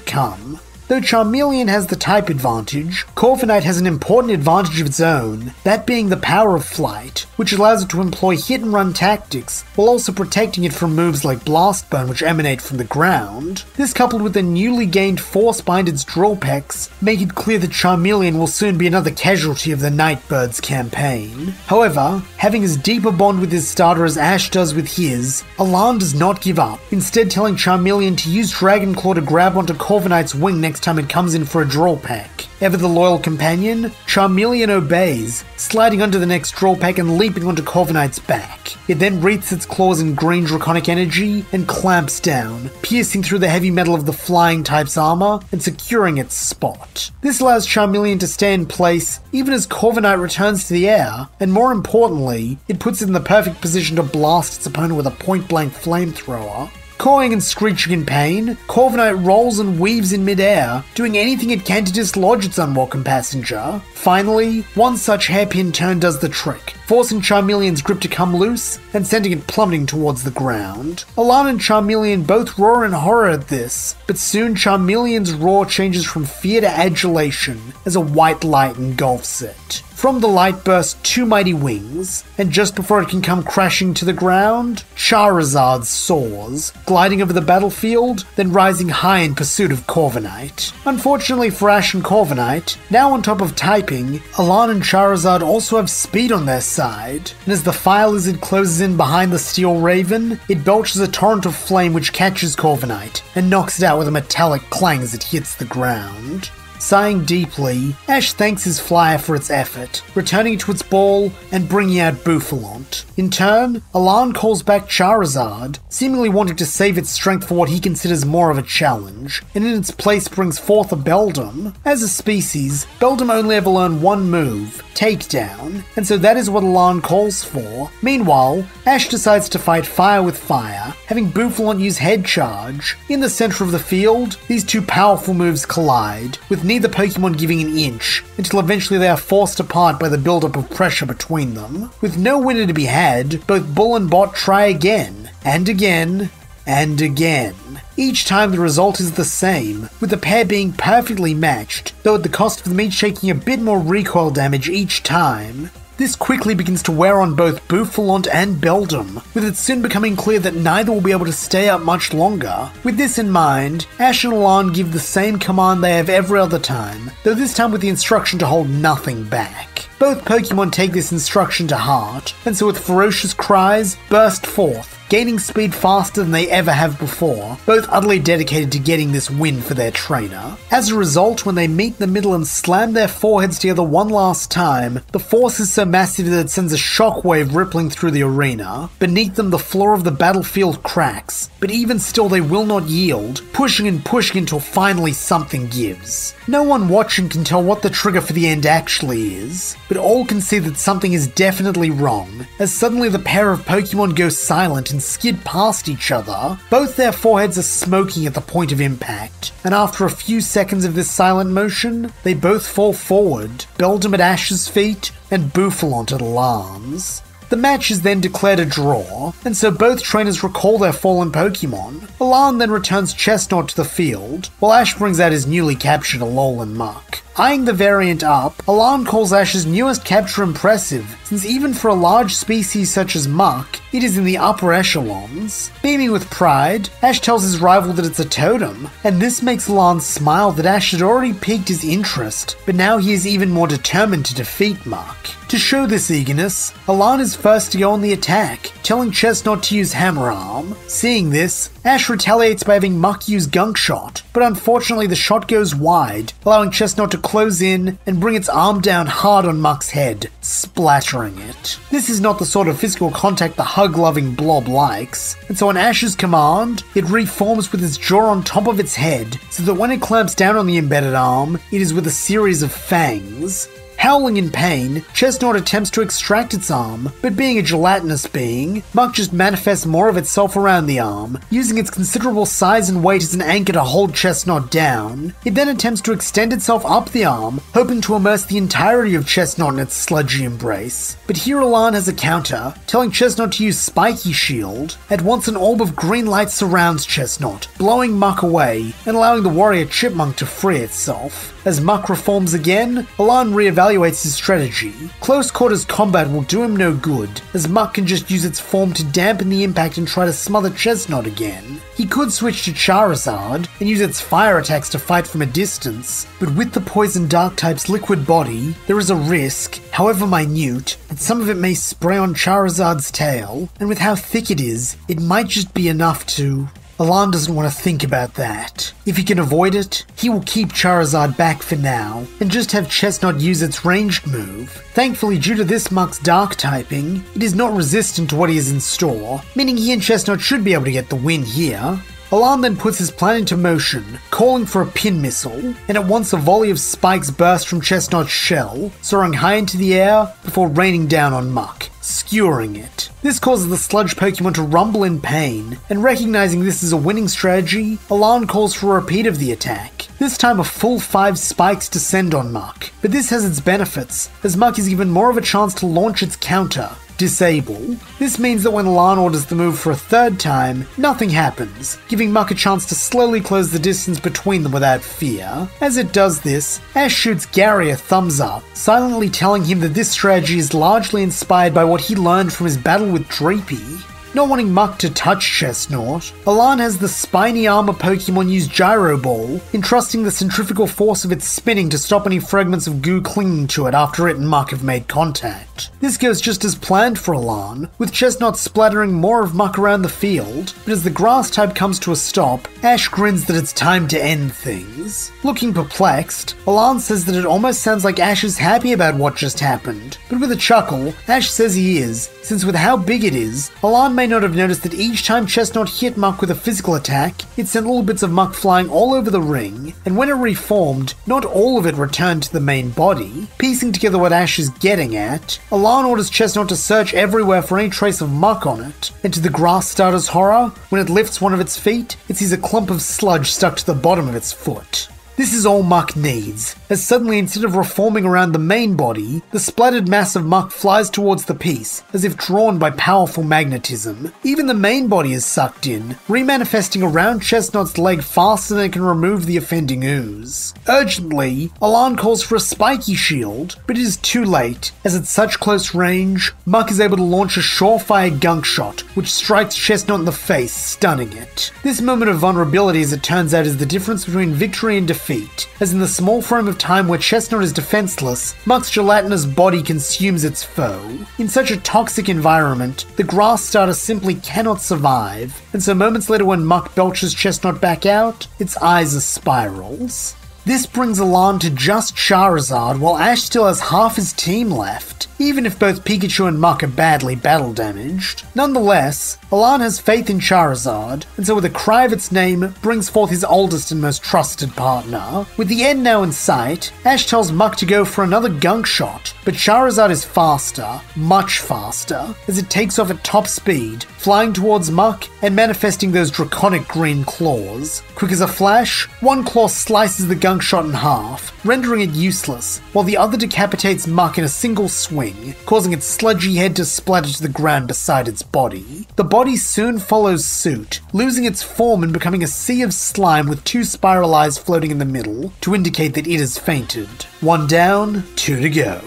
come. Though Charmeleon has the type advantage, Corviknight has an important advantage of its own, that being the power of flight, which allows it to employ hit-and-run tactics, while also protecting it from moves like Blast Burn which emanate from the ground. This, coupled with the newly gained force behind its drill pecks, make it clear that Charmeleon will soon be another casualty of the Nightbirds campaign. However, having as deep a bond with his starter as Ash does with his, Alan does not give up, instead telling Charmeleon to use Dragon Claw to grab onto Corviknight's wing next time it comes in for a drill peck. Ever the loyal companion, Charmeleon obeys, sliding under the next drill peck and leaping onto Corviknight's back. It then wreathes its claws in green draconic energy and clamps down, piercing through the heavy metal of the flying type's armor and securing its spot. This allows Charmeleon to stay in place even as Corviknight returns to the air, and more importantly, it puts it in the perfect position to blast its opponent with a point-blank flamethrower. Cawing and screeching in pain, Corviknight rolls and weaves in midair, doing anything it can to dislodge its unwelcome passenger. Finally, one such hairpin turn does the trick, forcing Charmeleon's grip to come loose and sending it plummeting towards the ground. Alan and Charmeleon both roar in horror at this, but soon Charmeleon's roar changes from fear to adulation as a white light engulfs it. From the light burst two mighty wings, and just before it can come crashing to the ground, Charizard soars, gliding over the battlefield, then rising high in pursuit of Corviknight. Unfortunately for Ash and Corviknight, now on top of typing, Alan and Charizard also have speed on their side, and as the Fire Lizard closes in behind the Steel Raven, it belches a torrent of flame which catches Corviknight and knocks it out with a metallic clang as it hits the ground. Sighing deeply, Ash thanks his flyer for its effort, returning it to its ball and bringing out Bouffalant. In turn, Alan calls back Charizard, seemingly wanting to save its strength for what he considers more of a challenge, and in its place brings forth a Beldum. As a species, Beldum only ever learn one move, Takedown, and so that is what Alan calls for. Meanwhile, Ash decides to fight fire with fire, having Bouffalant use Head Charge. In the center of the field, these two powerful moves collide, with neither Pokemon giving an inch, until eventually they are forced apart by the buildup of pressure between them. With no winner to be had, both Bull and Bot try again, and again, and again. Each time the result is the same, with the pair being perfectly matched, though at the cost of them each taking a bit more recoil damage each time. This quickly begins to wear on both Bouffalant and Beldum, with it soon becoming clear that neither will be able to stay up much longer. With this in mind, Ash and Alan give the same command they have every other time, though this time with the instruction to hold nothing back. Both Pokemon take this instruction to heart, and so with ferocious cries, burst forth, gaining speed faster than they ever have before, both utterly dedicated to getting this win for their trainer. As a result, when they meet in the middle and slam their foreheads together one last time, the force is so massive that it sends a shockwave rippling through the arena. Beneath them, the floor of the battlefield cracks, but even still they will not yield, pushing and pushing until finally something gives. No one watching can tell what the trigger for the end actually is, but all can see that something is definitely wrong, as suddenly the pair of Pokemon go silent and skid past each other. Both their foreheads are smoking at the point of impact, and after a few seconds of this silent motion, they both fall forward, Beldum at Ash's feet and Bouffalant at Alan's. The match is then declared a draw, and so both trainers recall their fallen Pokemon. Alan then returns Chestnut to the field, while Ash brings out his newly captured Alolan Muck. Eyeing the variant up, Alan calls Ash's newest capture impressive, since even for a large species such as Muck, it is in the upper echelons. Beaming with pride, Ash tells his rival that it's a totem, and this makes Alan smile that Ash had already piqued his interest, but now he is even more determined to defeat Muck. To show this eagerness, Alan is first to go on the attack, telling Chestnut to use Hammer Arm. Seeing this, Ash retaliates by having Muck use Gunk Shot, but unfortunately the shot goes wide, allowing Chestnut to close in and bring its arm down hard on Muck's head, splattering it. This is not the sort of physical contact the hug-loving blob likes, and so on Ash's command, it reforms with its jaw on top of its head, so that when it clamps down on the embedded arm, it is with a series of fangs. Howling in pain, Chestnut attempts to extract its arm, but being a gelatinous being, Muck just manifests more of itself around the arm, using its considerable size and weight as an anchor to hold Chestnut down. It then attempts to extend itself up the arm, hoping to immerse the entirety of Chestnut in its sludgy embrace. But here Alan has a counter, telling Chestnut to use Spiky Shield. At once an orb of green light surrounds Chestnut, blowing Muck away, and allowing the warrior chipmunk to free itself. As Muck reforms again, Alan reevaluates his strategy. Close quarters combat will do him no good, as Muck can just use its form to dampen the impact and try to smother Chestnut again. He could switch to Charizard and use its fire attacks to fight from a distance, but with the poison dark type's liquid body, there is a risk, however minute, that some of it may spray on Charizard's tail, and with how thick it is, it might just be enough to... Alan doesn't want to think about that. If he can avoid it, he will keep Charizard back for now, and just have Chestnut use its ranged move. Thankfully, due to this Muck's dark typing, it is not resistant to what he has in store, meaning he and Chestnut should be able to get the win here. Alan then puts his plan into motion, calling for a pin missile, and at once a volley of spikes burst from Chestnut's shell, soaring high into the air before raining down on Muck, skewering it. This causes the sludge Pokemon to rumble in pain, and recognizing this is a winning strategy, Alan calls for a repeat of the attack. This time a full 5 spikes descend on Muck, but this has its benefits, as Muck is given more of a chance to launch its counter, Disable. This means that when Alan orders the move for a third time, nothing happens, giving Muck a chance to slowly close the distance between them without fear. As it does this, Ash shoots Gary a thumbs up, silently telling him that this strategy is largely inspired by what he learned from his battle with Dreepy. Not wanting Muck to touch Chestnut, Alan has the spiny armor Pokemon use Gyro Ball, entrusting the centrifugal force of its spinning to stop any fragments of goo clinging to it after it and Muck have made contact. This goes just as planned for Alan, with Chestnut splattering more of Muck around the field, but as the grass type comes to a stop, Ash grins that it's time to end things. Looking perplexed, Alan says that it almost sounds like Ash is happy about what just happened, but with a chuckle, Ash says he is, since with how big it is, Alan may not have noticed that each time Chestnut hit Muck with a physical attack, it sent little bits of Muck flying all over the ring, and when it reformed, not all of it returned to the main body. Piecing together what Ash is getting at, Alan orders Chestnut to search everywhere for any trace of Muck on it, and to the grass starter's horror, when it lifts one of its feet, it sees a clump of sludge stuck to the bottom of its foot. This is all Muck needs, as suddenly instead of reforming around the main body, the splattered mass of Muck flies towards the piece, as if drawn by powerful magnetism. Even the main body is sucked in, remanifesting around Chestnut's leg faster than it can remove the offending ooze. Urgently, Alan calls for a Spiky Shield, but it is too late, as at such close range, Muck is able to launch a surefire gunk shot, which strikes Chestnut in the face, stunning it. This moment of vulnerability, as it turns out, is the difference between victory and defeat, as in the small frame of time where Chestnut is defenseless, Muck's gelatinous body consumes its foe. In such a toxic environment, the grass starter simply cannot survive, and so moments later when Muck belches Chestnut back out, its eyes are spirals. This brings Alan to just Charizard, while Ash still has half his team left, even if both Pikachu and Muck are badly battle damaged. Nonetheless, Alan has faith in Charizard, and so with a cry of its name, brings forth his oldest and most trusted partner. With the end now in sight, Ash tells Muck to go for another gunk shot, but Charizard is faster, much faster, as it takes off at top speed, flying towards Muck and manifesting those draconic green claws. Quick as a flash, one claw slices the gunk shot in half, rendering it useless, while the other decapitates Muck in a single swing, causing its sludgy head to splatter to the ground beside its body. The body soon follows suit, losing its form and becoming a sea of slime with 2 spiral eyes floating in the middle, to indicate that it has fainted. 1 down, 2 to go.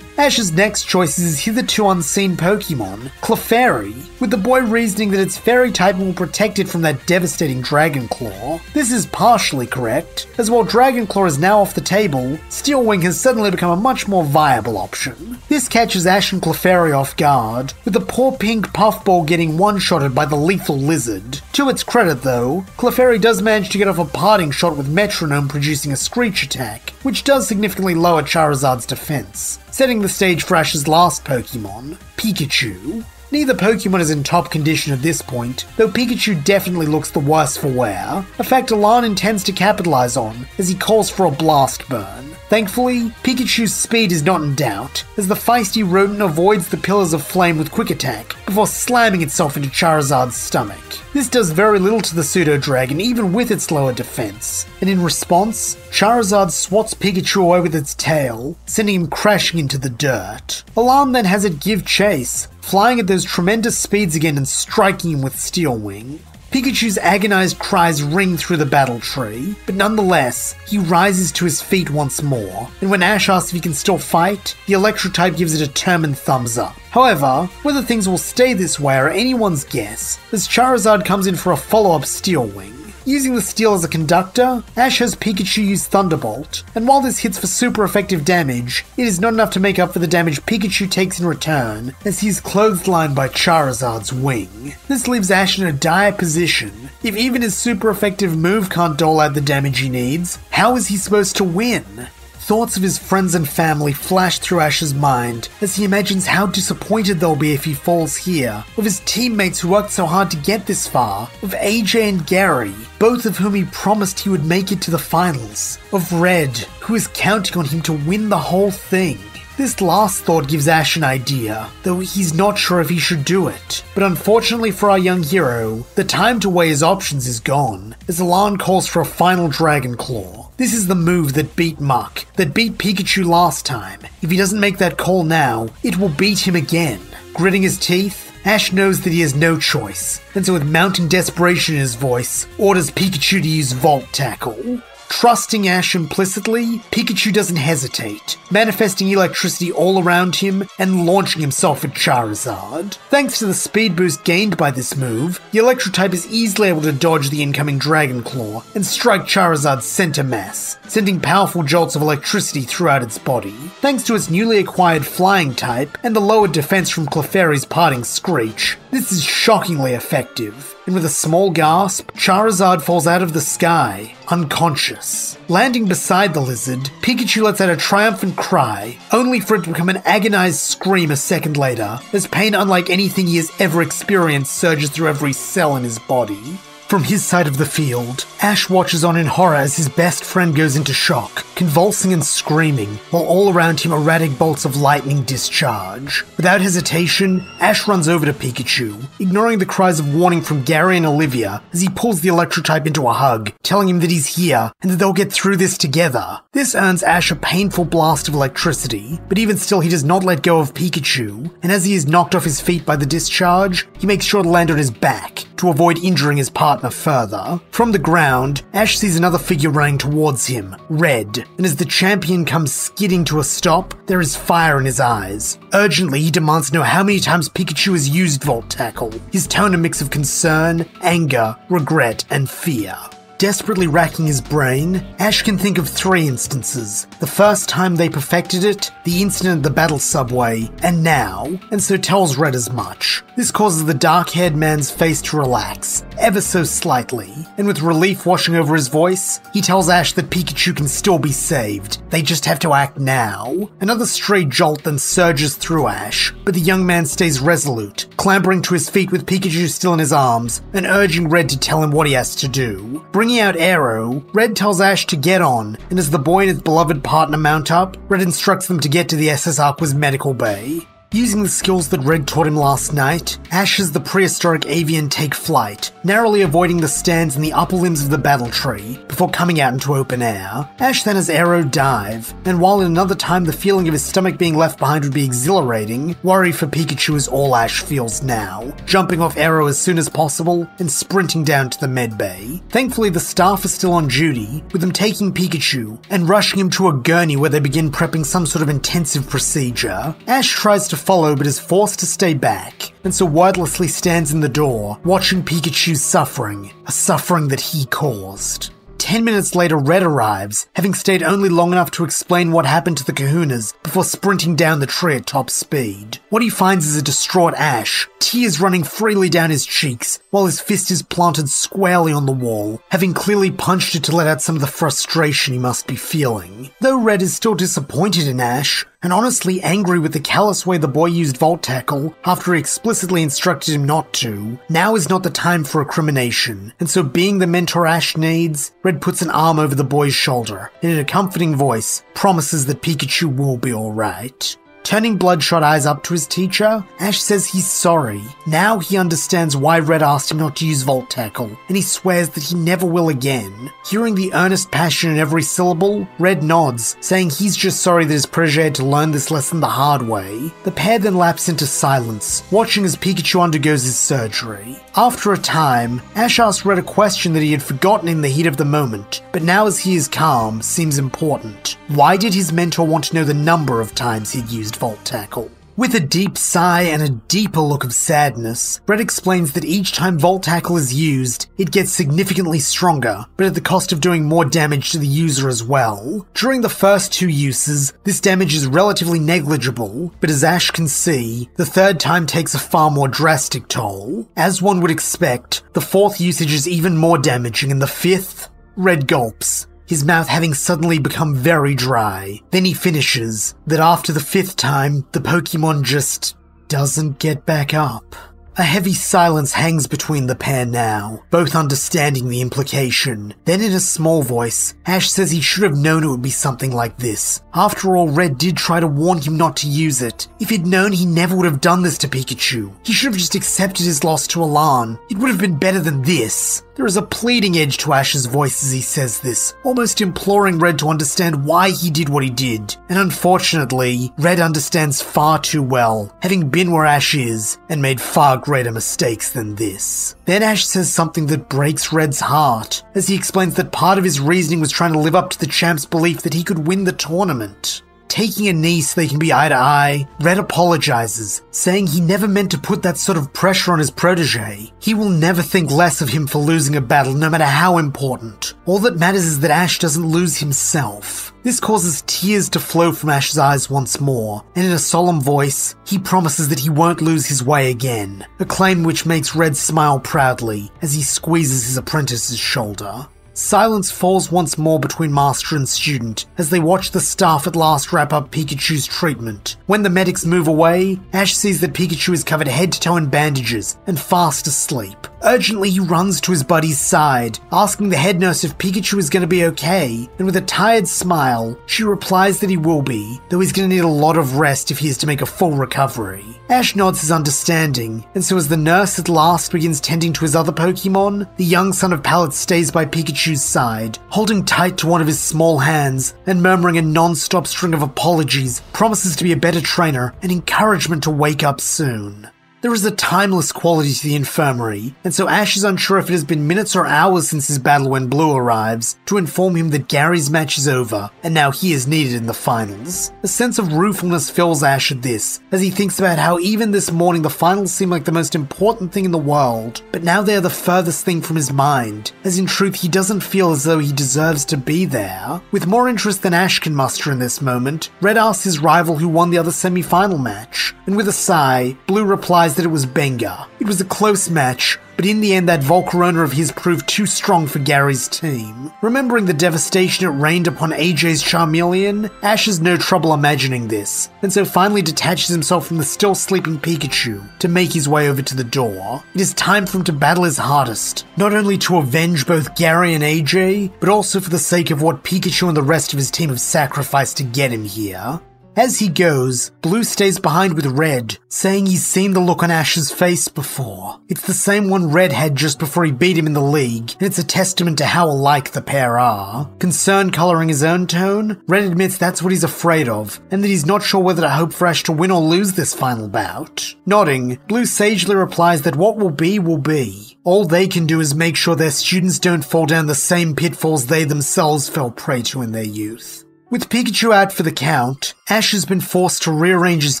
Ash's next choice is his hitherto unseen Pokemon, Clefairy, with the boy reasoning that its fairy type will protect it from that devastating Dragon Claw. This is partially correct, as while Dragon Claw is now off the table, Steel Wing has suddenly become a much more viable option. This catches Ash and Clefairy off guard, with the poor pink Puffball getting one-shotted by the lethal lizard. To its credit though, Clefairy does manage to get off a parting shot with Metronome producing a Screech attack, which does significantly lower Charizard's defense, setting the stage for Ash's last Pokemon, Pikachu. Neither Pokemon is in top condition at this point, though Pikachu definitely looks the worse for wear, a fact Alan intends to capitalize on as he calls for a Blast Burn. Thankfully, Pikachu's speed is not in doubt, as the feisty rodent avoids the pillars of flame with Quick Attack before slamming itself into Charizard's stomach. This does very little to the pseudo-dragon even with its lower defense, and in response, Charizard swats Pikachu away with its tail, sending him crashing into the dirt. Alarm then has it give chase, flying at those tremendous speeds again and striking him with Steel Wing. Pikachu's agonized cries ring through the battle tree, but nonetheless, he rises to his feet once more, and when Ash asks if he can still fight, the Electro-type gives it a determined thumbs up. However, whether things will stay this way are anyone's guess, as Charizard comes in for a follow-up Steel Wing. Using the steel as a conductor, Ash has Pikachu use Thunderbolt, and while this hits for super effective damage, it is not enough to make up for the damage Pikachu takes in return, as he is clotheslined by Charizard's wing. This leaves Ash in a dire position. If even his super effective move can't dole out the damage he needs, how is he supposed to win? Thoughts of his friends and family flash through Ash's mind as he imagines how disappointed they'll be if he falls here, of his teammates who worked so hard to get this far, of AJ and Gary, both of whom he promised he would make it to the finals, of Red, who is counting on him to win the whole thing. This last thought gives Ash an idea, though he's not sure if he should do it. But unfortunately for our young hero, the time to weigh his options is gone, as Alan calls for a final Dragon Claw. This is the move that beat Muck, that beat Pikachu last time. If he doesn't make that call now, it will beat him again. Gritting his teeth, Ash knows that he has no choice, and so with mounting desperation in his voice, orders Pikachu to use Volt Tackle. Trusting Ash implicitly, Pikachu doesn't hesitate, manifesting electricity all around him and launching himself at Charizard. Thanks to the speed boost gained by this move, the Electro-type is easily able to dodge the incoming Dragon Claw and strike Charizard's center mass, sending powerful jolts of electricity throughout its body. Thanks to its newly acquired Flying type and the lowered defense from Clefairy's parting Screech, this is shockingly effective. And with a small gasp, Charizard falls out of the sky, unconscious. Landing beside the lizard, Pikachu lets out a triumphant cry, only for it to become an agonized scream a second later, as pain unlike anything he has ever experienced surges through every cell in his body. From his side of the field, Ash watches on in horror as his best friend goes into shock, convulsing and screaming, while all around him erratic bolts of lightning discharge. Without hesitation, Ash runs over to Pikachu, ignoring the cries of warning from Gary and Olivia as he pulls the Electro-type into a hug, telling him that he's here and that they'll get through this together. This earns Ash a painful blast of electricity, but even still he does not let go of Pikachu, and as he is knocked off his feet by the discharge, he makes sure to land on his back to avoid injuring his partner further. From the ground, Ash sees another figure running towards him, Red, and as the champion comes skidding to a stop, there is fire in his eyes. Urgently, he demands to know how many times Pikachu has used Volt Tackle, his tone a mix of concern, anger, regret, and fear. Desperately racking his brain, Ash can think of 3 instances. The first time they perfected it, the incident at the battle subway, and now, and so tells Red as much. This causes the dark-haired man's face to relax, ever so slightly, and with relief washing over his voice, he tells Ash that Pikachu can still be saved. They just have to act now. Another stray jolt then surges through Ash, but the young man stays resolute, clambering to his feet with Pikachu still in his arms, and urging Red to tell him what he has to do. Bringing out Arrow, Red tells Ash to get on, and as the boy and his beloved partner mount up, Red instructs them to get to the SS Aqua's medical bay. Using the skills that Red taught him last night, Ash as the prehistoric avian take flight, narrowly avoiding the stands in the upper limbs of the battle tree before coming out into open air. Ash then has Arrow dive, and while in another time the feeling of his stomach being left behind would be exhilarating, worry for Pikachu is all Ash feels now, jumping off Arrow as soon as possible and sprinting down to the med bay. Thankfully the staff is still on duty, with them taking Pikachu and rushing him to a gurney where they begin prepping some sort of intensive procedure. Ash tries to follow but is forced to stay back, and so wordlessly stands in the door, watching Pikachu's suffering, a suffering that he caused. 10 minutes later, Red arrives, having stayed only long enough to explain what happened to the kahunas before sprinting down the tree at top speed. What he finds is a distraught Ash, tears running freely down his cheeks, while his fist is planted squarely on the wall, having clearly punched it to let out some of the frustration he must be feeling. Though Red is still disappointed in Ash, and honestly angry with the callous way the boy used Volt Tackle after he explicitly instructed him not to, now is not the time for recrimination, and so being the mentor Ash needs, Red puts an arm over the boy's shoulder, and in a comforting voice, promises that Pikachu will be alright. Turning bloodshot eyes up to his teacher, Ash says he's sorry. Now he understands why Red asked him not to use Volt Tackle, and he swears that he never will again. Hearing the earnest passion in every syllable, Red nods, saying he's just sorry that his protege had to learn this lesson the hard way. The pair then lapse into silence, watching as Pikachu undergoes his surgery. After a time, Ash asks Red a question that he had forgotten in the heat of the moment, but now as he is calm, seems important. Why did his mentor want to know the number of times he'd used Volt Tackle? With a deep sigh and a deeper look of sadness, Red explains that each time Volt Tackle is used, it gets significantly stronger, but at the cost of doing more damage to the user as well. During the first 2 uses, this damage is relatively negligible, but as Ash can see, the third time takes a far more drastic toll. As one would expect, the 4th usage is even more damaging, and the 5th, Red gulps, his mouth having suddenly become very dry. Then he finishes that after the 5th time, the Pokemon just doesn't get back up. A heavy silence hangs between the pair now, both understanding the implication. Then in a small voice, Ash says he should have known it would be something like this. After all, Red did try to warn him not to use it. If he'd known, he never would have done this to Pikachu. He should have just accepted his loss to Alan. It would have been better than this. There is a pleading edge to Ash's voice as he says this, almost imploring Red to understand why he did what he did. And unfortunately, Red understands far too well, having been where Ash is, and made far greater mistakes than this. Then Ash says something that breaks Red's heart, as he explains that part of his reasoning was trying to live up to the champ's belief that he could win the tournament. Taking a knee so they can be eye to eye, Red apologizes, saying he never meant to put that sort of pressure on his protege. He will never think less of him for losing a battle, no matter how important. All that matters is that Ash doesn't lose himself. This causes tears to flow from Ash's eyes once more, and in a solemn voice, he promises that he won't lose his way again, a claim which makes Red smile proudly as he squeezes his apprentice's shoulder. Silence falls once more between master and student as they watch the staff at last wrap up Pikachu's treatment. When the medics move away, Ash sees that Pikachu is covered head to toe in bandages and fast asleep. Urgently, he runs to his buddy's side, asking the head nurse if Pikachu is going to be okay, and with a tired smile, she replies that he will be, though he's going to need a lot of rest if he is to make a full recovery. Ash nods his understanding, and so as the nurse at last begins tending to his other Pokemon, the young son of Pallet stays by Pikachu's side, holding tight to one of his small hands, and murmuring a non-stop string of apologies, promises to be a better trainer, and encouragement to wake up soon. There is a timeless quality to the infirmary, and so Ash is unsure if it has been minutes or hours since his battle when Blue arrives, to inform him that Gary's match is over, and now he is needed in the finals. A sense of ruefulness fills Ash at this, as he thinks about how even this morning the finals seem like the most important thing in the world, but now they are the furthest thing from his mind, as in truth he doesn't feel as though he deserves to be there. With more interest than Ash can muster in this moment, Red asks his rival who won the other semi-final match, and with a sigh, Blue replies that it was Benga. It was a close match, but in the end that Volcarona of his proved too strong for Gary's team. Remembering the devastation it rained upon AJ's Charmeleon, Ash has no trouble imagining this, and so finally detaches himself from the still sleeping Pikachu to make his way over to the door. It is time for him to battle his hardest, not only to avenge both Gary and AJ, but also for the sake of what Pikachu and the rest of his team have sacrificed to get him here. As he goes, Blue stays behind with Red, saying he's seen the look on Ash's face before. It's the same one Red had just before he beat him in the league, and it's a testament to how alike the pair are. Concern coloring his own tone, Red admits that's what he's afraid of, and that he's not sure whether to hope for Ash to win or lose this final bout. Nodding, Blue sagely replies that what will be will be. All they can do is make sure their students don't fall down the same pitfalls they themselves fell prey to in their youth. With Pikachu out for the count, Ash has been forced to rearrange his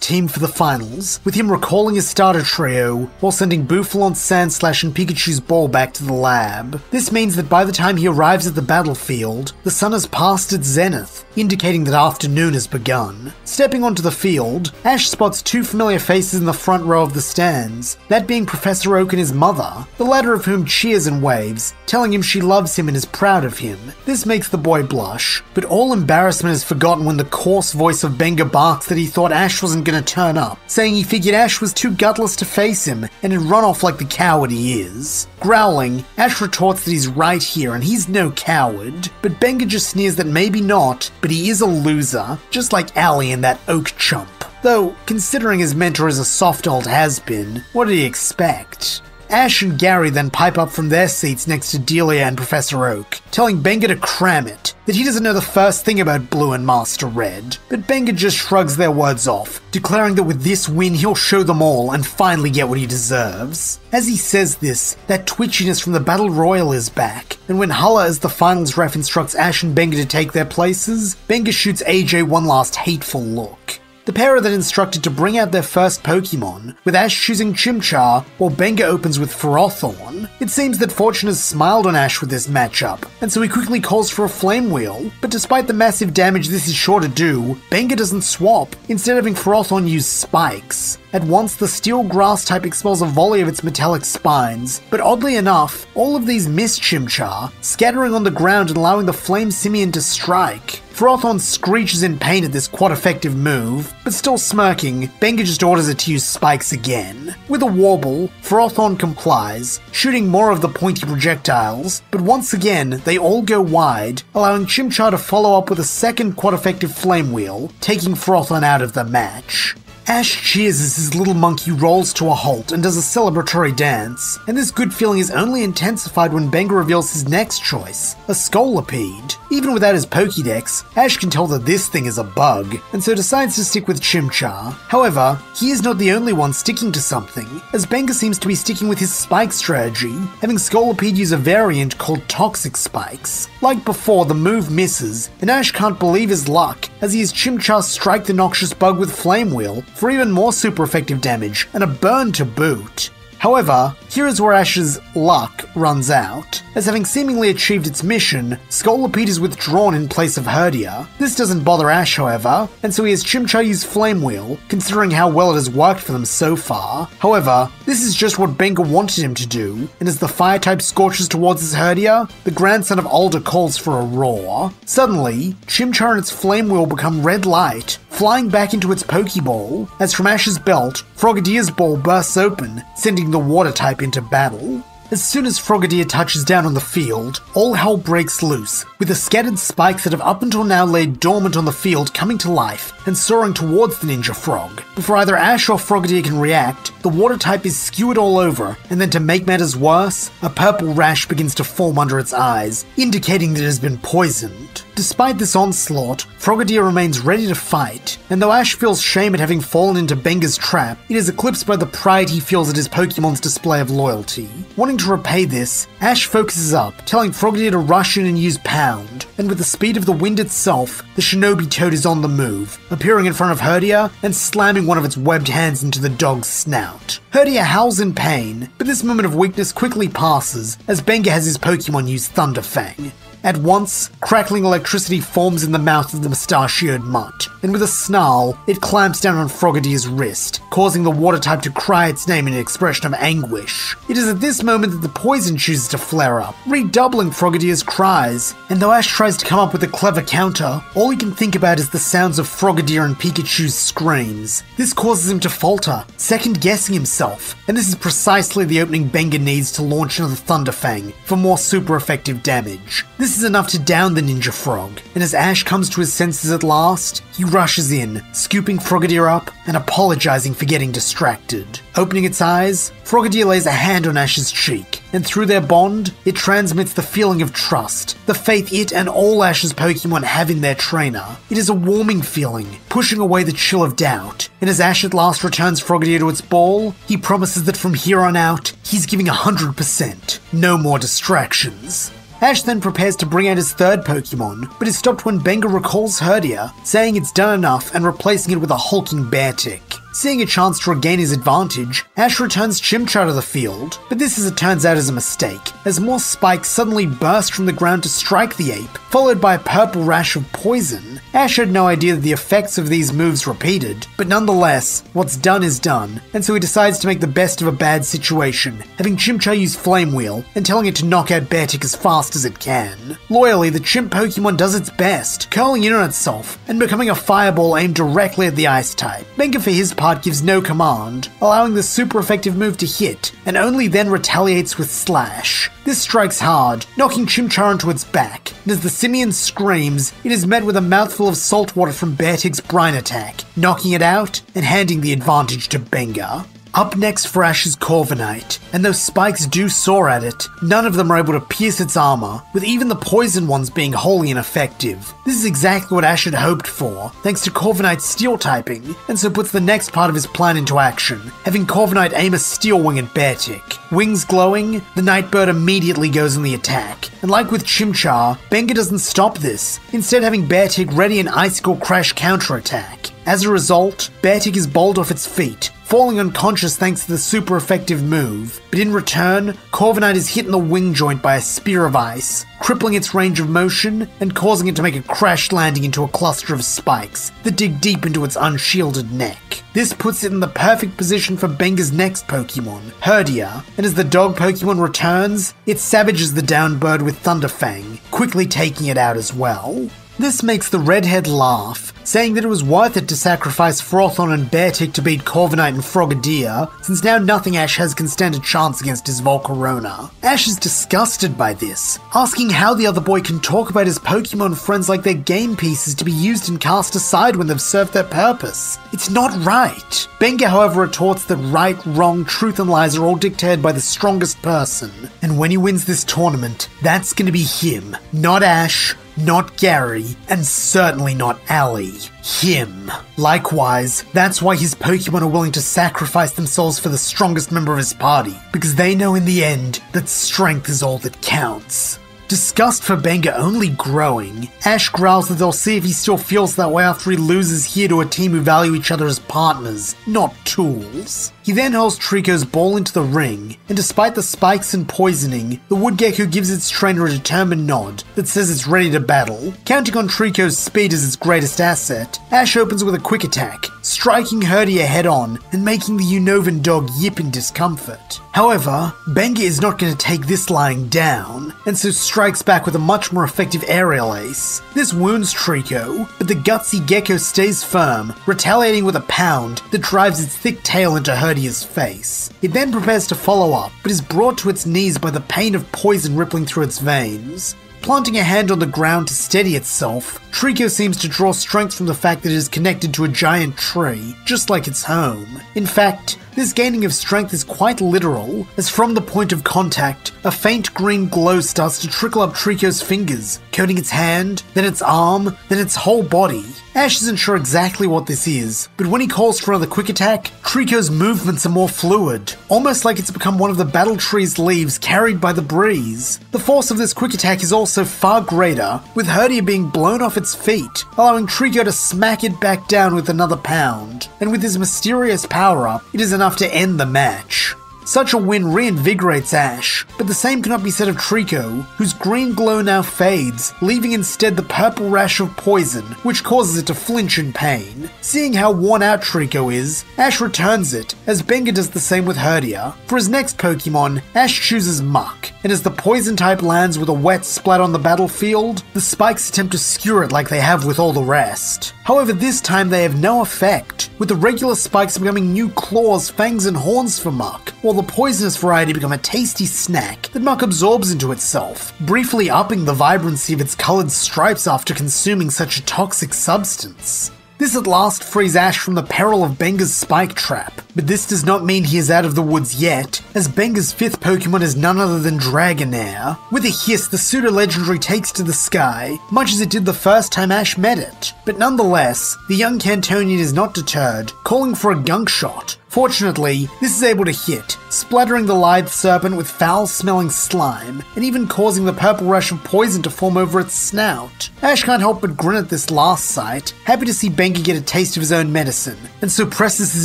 team for the finals, with him recalling his starter trio while sending Bouffalon, Sandslash and Pikachu's ball back to the lab. This means that by the time he arrives at the battlefield, the sun has passed its zenith, indicating that afternoon has begun. Stepping onto the field, Ash spots two familiar faces in the front row of the stands, that being Professor Oak and his mother, the latter of whom cheers and waves, telling him she loves him and is proud of him. This makes the boy blush, but all embarrassment is forgotten when the coarse voice of Benga barks that he thought Ash wasn't going to turn up, saying he figured Ash was too gutless to face him and had run off like the coward he is. Growling, Ash retorts that he's right here and he's no coward, but Benga just sneers that maybe not, but he is a loser, just like Allie and that Oak chump. Though, considering his mentor is a soft old has-been, what did he expect? Ash and Gary then pipe up from their seats next to Delia and Professor Oak, telling Benga to cram it, that he doesn't know the first thing about Blue and Master Red. But Benga just shrugs their words off, declaring that with this win he'll show them all and finally get what he deserves. As he says this, that twitchiness from the Battle Royal is back, and when Hulla as the finals ref instructs Ash and Benga to take their places, Benga shoots AJ one last hateful look. The pair are then instructed to bring out their first Pokemon, with Ash choosing Chimchar, while Benga opens with Ferrothorn. It seems that fortune has smiled on Ash with this matchup, and so he quickly calls for a Flame Wheel, but despite the massive damage this is sure to do, Benga doesn't swap, instead having Ferrothorn use Spikes. At once, the Steel Grass type expels a volley of its metallic spines, but oddly enough, all of these miss Chimchar, scattering on the ground and allowing the Flame Simian to strike. Ferrothorn screeches in pain at this quite-effective move, but still smirking, Benga just orders it to use Spikes again. With a Warble, Ferrothorn complies, shooting more of the pointy projectiles, but once again, they all go wide, allowing Chimchar to follow up with a second quite-effective Flame Wheel, taking Ferrothorn out of the match. Ash cheers as his little monkey rolls to a halt and does a celebratory dance, and this good feeling is only intensified when Benga reveals his next choice, a Scolipede. Even without his Pokédex, Ash can tell that this thing is a bug, and so decides to stick with Chimchar. However, he is not the only one sticking to something, as Benga seems to be sticking with his spike strategy, having Scolipede use a variant called Toxic Spikes. Like before, the move misses, and Ash can't believe his luck, as he has Chimchar strike the noxious bug with Flame Wheel, for even more super effective damage, and a burn to boot. However, here is where Ash's luck runs out, as having seemingly achieved its mission, Scolipede is withdrawn in place of Herdia. This doesn't bother Ash, however, and so he has Chimchar use Flame Wheel, considering how well it has worked for them so far. However, this is just what Benga wanted him to do, and as the fire type scorches towards his Herdia, the grandson of Alder calls for a roar. Suddenly, Chimchar and its Flame Wheel become red light, flying back into its Pokeball, as from Ash's belt, Frogadier's ball bursts open, sending the water type into battle. As soon as Frogadier touches down on the field, all hell breaks loose, with the scattered spikes that have up until now laid dormant on the field coming to life and soaring towards the Ninja Frog. Before either Ash or Frogadier can react, the water type is skewered all over, and then to make matters worse, a purple rash begins to form under its eyes, indicating that it has been poisoned. Despite this onslaught, Frogadier remains ready to fight, and though Ash feels shame at having fallen into Benga's trap, it is eclipsed by the pride he feels at his Pokemon's display of loyalty. Wanting to repay this, Ash focuses up, telling Frogadier to rush in and use Pound, and with the speed of the wind itself, the Shinobi Toad is on the move, appearing in front of Herdia and slamming one of its webbed hands into the dog's snout. Herdia howls in pain, but this moment of weakness quickly passes as Benga has his Pokemon use Thunderfang. At once, crackling electricity forms in the mouth of the mustachioed mutt, and with a snarl, it clamps down on Frogadier's wrist, causing the water type to cry its name in an expression of anguish. It is at this moment that the poison chooses to flare up, redoubling Frogadier's cries, and though Ash tries to come up with a clever counter, all he can think about is the sounds of Frogadier and Pikachu's screams. This causes him to falter, second-guessing himself, and this is precisely the opening Benga needs to launch another Thunderfang for more super effective damage. This This is enough to down the ninja frog, and as Ash comes to his senses at last, he rushes in, scooping Frogadier up and apologizing for getting distracted. Opening its eyes, Frogadier lays a hand on Ash's cheek, and through their bond, it transmits the feeling of trust, the faith it and all Ash's Pokemon have in their trainer. It is a warming feeling, pushing away the chill of doubt, and as Ash at last returns Frogadier to its ball, he promises that from here on out, he's giving 100%, no more distractions. Ash then prepares to bring out his third Pokemon, but is stopped when Benga recalls Herdier, saying it's done enough and replacing it with a hulking Beartic. Seeing a chance to regain his advantage, Ash returns Chimchar to the field, but this as it turns out is a mistake, as more spikes suddenly burst from the ground to strike the ape, followed by a purple rash of poison. Ash had no idea that the effects of these moves repeated, but nonetheless, what's done is done, and so he decides to make the best of a bad situation, having Chimchar use Flame Wheel and telling it to knock out Beartic as fast as it can. Loyally, the chimp Pokemon does its best, curling in on itself and becoming a fireball aimed directly at the ice type. Benga for his part gives no command, allowing the super effective move to hit, and only then retaliates with Slash. This strikes hard, knocking Chimchar onto its back, and as the simian screams, it is met with a mouthful of salt water from Beartic's brine attack, knocking it out and handing the advantage to Benga. Up next for Ash is Corviknight, and though spikes do soar at it, none of them are able to pierce its armor, with even the poison ones being wholly ineffective. This is exactly what Ash had hoped for, thanks to Corviknight's steel typing, and so puts the next part of his plan into action, having Corviknight aim a steel wing at Beartic. Wings glowing, the Nightbird immediately goes on the attack, and like with Chimchar, Benga doesn't stop this, instead having Beartic ready an Icicle Crash counterattack. As a result, Beartic is bowled off its feet, falling unconscious thanks to the super effective move, but in return, Corviknight is hit in the wing joint by a spear of ice, crippling its range of motion and causing it to make a crash landing into a cluster of spikes that dig deep into its unshielded neck. This puts it in the perfect position for Benga's next Pokemon, Herdier, and as the dog Pokemon returns, it savages the downed bird with Thunderfang, quickly taking it out as well. This makes the redhead laugh, saying that it was worth it to sacrifice Frothon and Beartic to beat Corviknight and Frogadier, since now nothing Ash has can stand a chance against his Volcarona. Ash is disgusted by this, asking how the other boy can talk about his Pokemon friends like they're game pieces to be used and cast aside when they've served their purpose. It's not right. Benga, however, retorts that right, wrong, truth and lies are all dictated by the strongest person, and when he wins this tournament, that's gonna be him, not Ash, not Gary, and certainly not Allie. Him. Likewise, that's why his Pokemon are willing to sacrifice themselves for the strongest member of his party, because they know in the end that strength is all that counts. Disgust for Benga only growing, Ash growls that they'll see if he still feels that way after he loses here to a team who value each other as partners, not tools. He then hurls Trico's ball into the ring, and despite the spikes and poisoning, the Woodgecko gives its trainer a determined nod that says it's ready to battle. Counting on Trico's speed as its greatest asset, Ash opens with a quick attack, striking Herdier head on and making the Unovan dog yip in discomfort. However, Benga is not going to take this lying down, and so strikes back with a much more effective aerial ace. This wounds Trico, but the gutsy gecko stays firm, retaliating with a pound that drives its thick tail into Herdier's face. It then prepares to follow up, but is brought to its knees by the pain of poison rippling through its veins. Planting a hand on the ground to steady itself, Trico seems to draw strength from the fact that it is connected to a giant tree, just like its home. In fact, this gaining of strength is quite literal, as from the point of contact, a faint green glow starts to trickle up Trico's fingers, coating its hand, then its arm, then its whole body. Ash isn't sure exactly what this is, but when he calls for another quick attack, Trico's movements are more fluid, almost like it's become one of the battle tree's leaves carried by the breeze. The force of this quick attack is also far greater, with Herdier being blown off its feet, allowing Trico to smack it back down with another pound, and with his mysterious power-up, it is enough to end the match. Such a win reinvigorates Ash, but the same cannot be said of Trico, whose green glow now fades, leaving instead the purple rash of poison, which causes it to flinch in pain. Seeing how worn out Trico is, Ash returns it, as Benga does the same with Herdier. For his next Pokemon, Ash chooses Muck, and as the poison type lands with a wet splat on the battlefield, the spikes attempt to skewer it like they have with all the rest. However, this time they have no effect, with the regular spikes becoming new claws, fangs, and horns for Muck, while the poisonous variety become a tasty snack that Muck absorbs into itself, briefly upping the vibrancy of its coloured stripes after consuming such a toxic substance. This at last frees Ash from the peril of Benga's spike trap, but this does not mean he is out of the woods yet, as Benga's 5th Pokemon is none other than Dragonair. With a hiss, the pseudo-legendary takes to the sky, much as it did the first time Ash met it. But nonetheless, the young Cantonian is not deterred, calling for a gunk shot. Fortunately, this is able to hit, splattering the lithe serpent with foul-smelling slime, and even causing the purple rush of poison to form over its snout. Ash can't help but grin at this last sight, happy to see Benga get a taste of his own medicine, and so presses his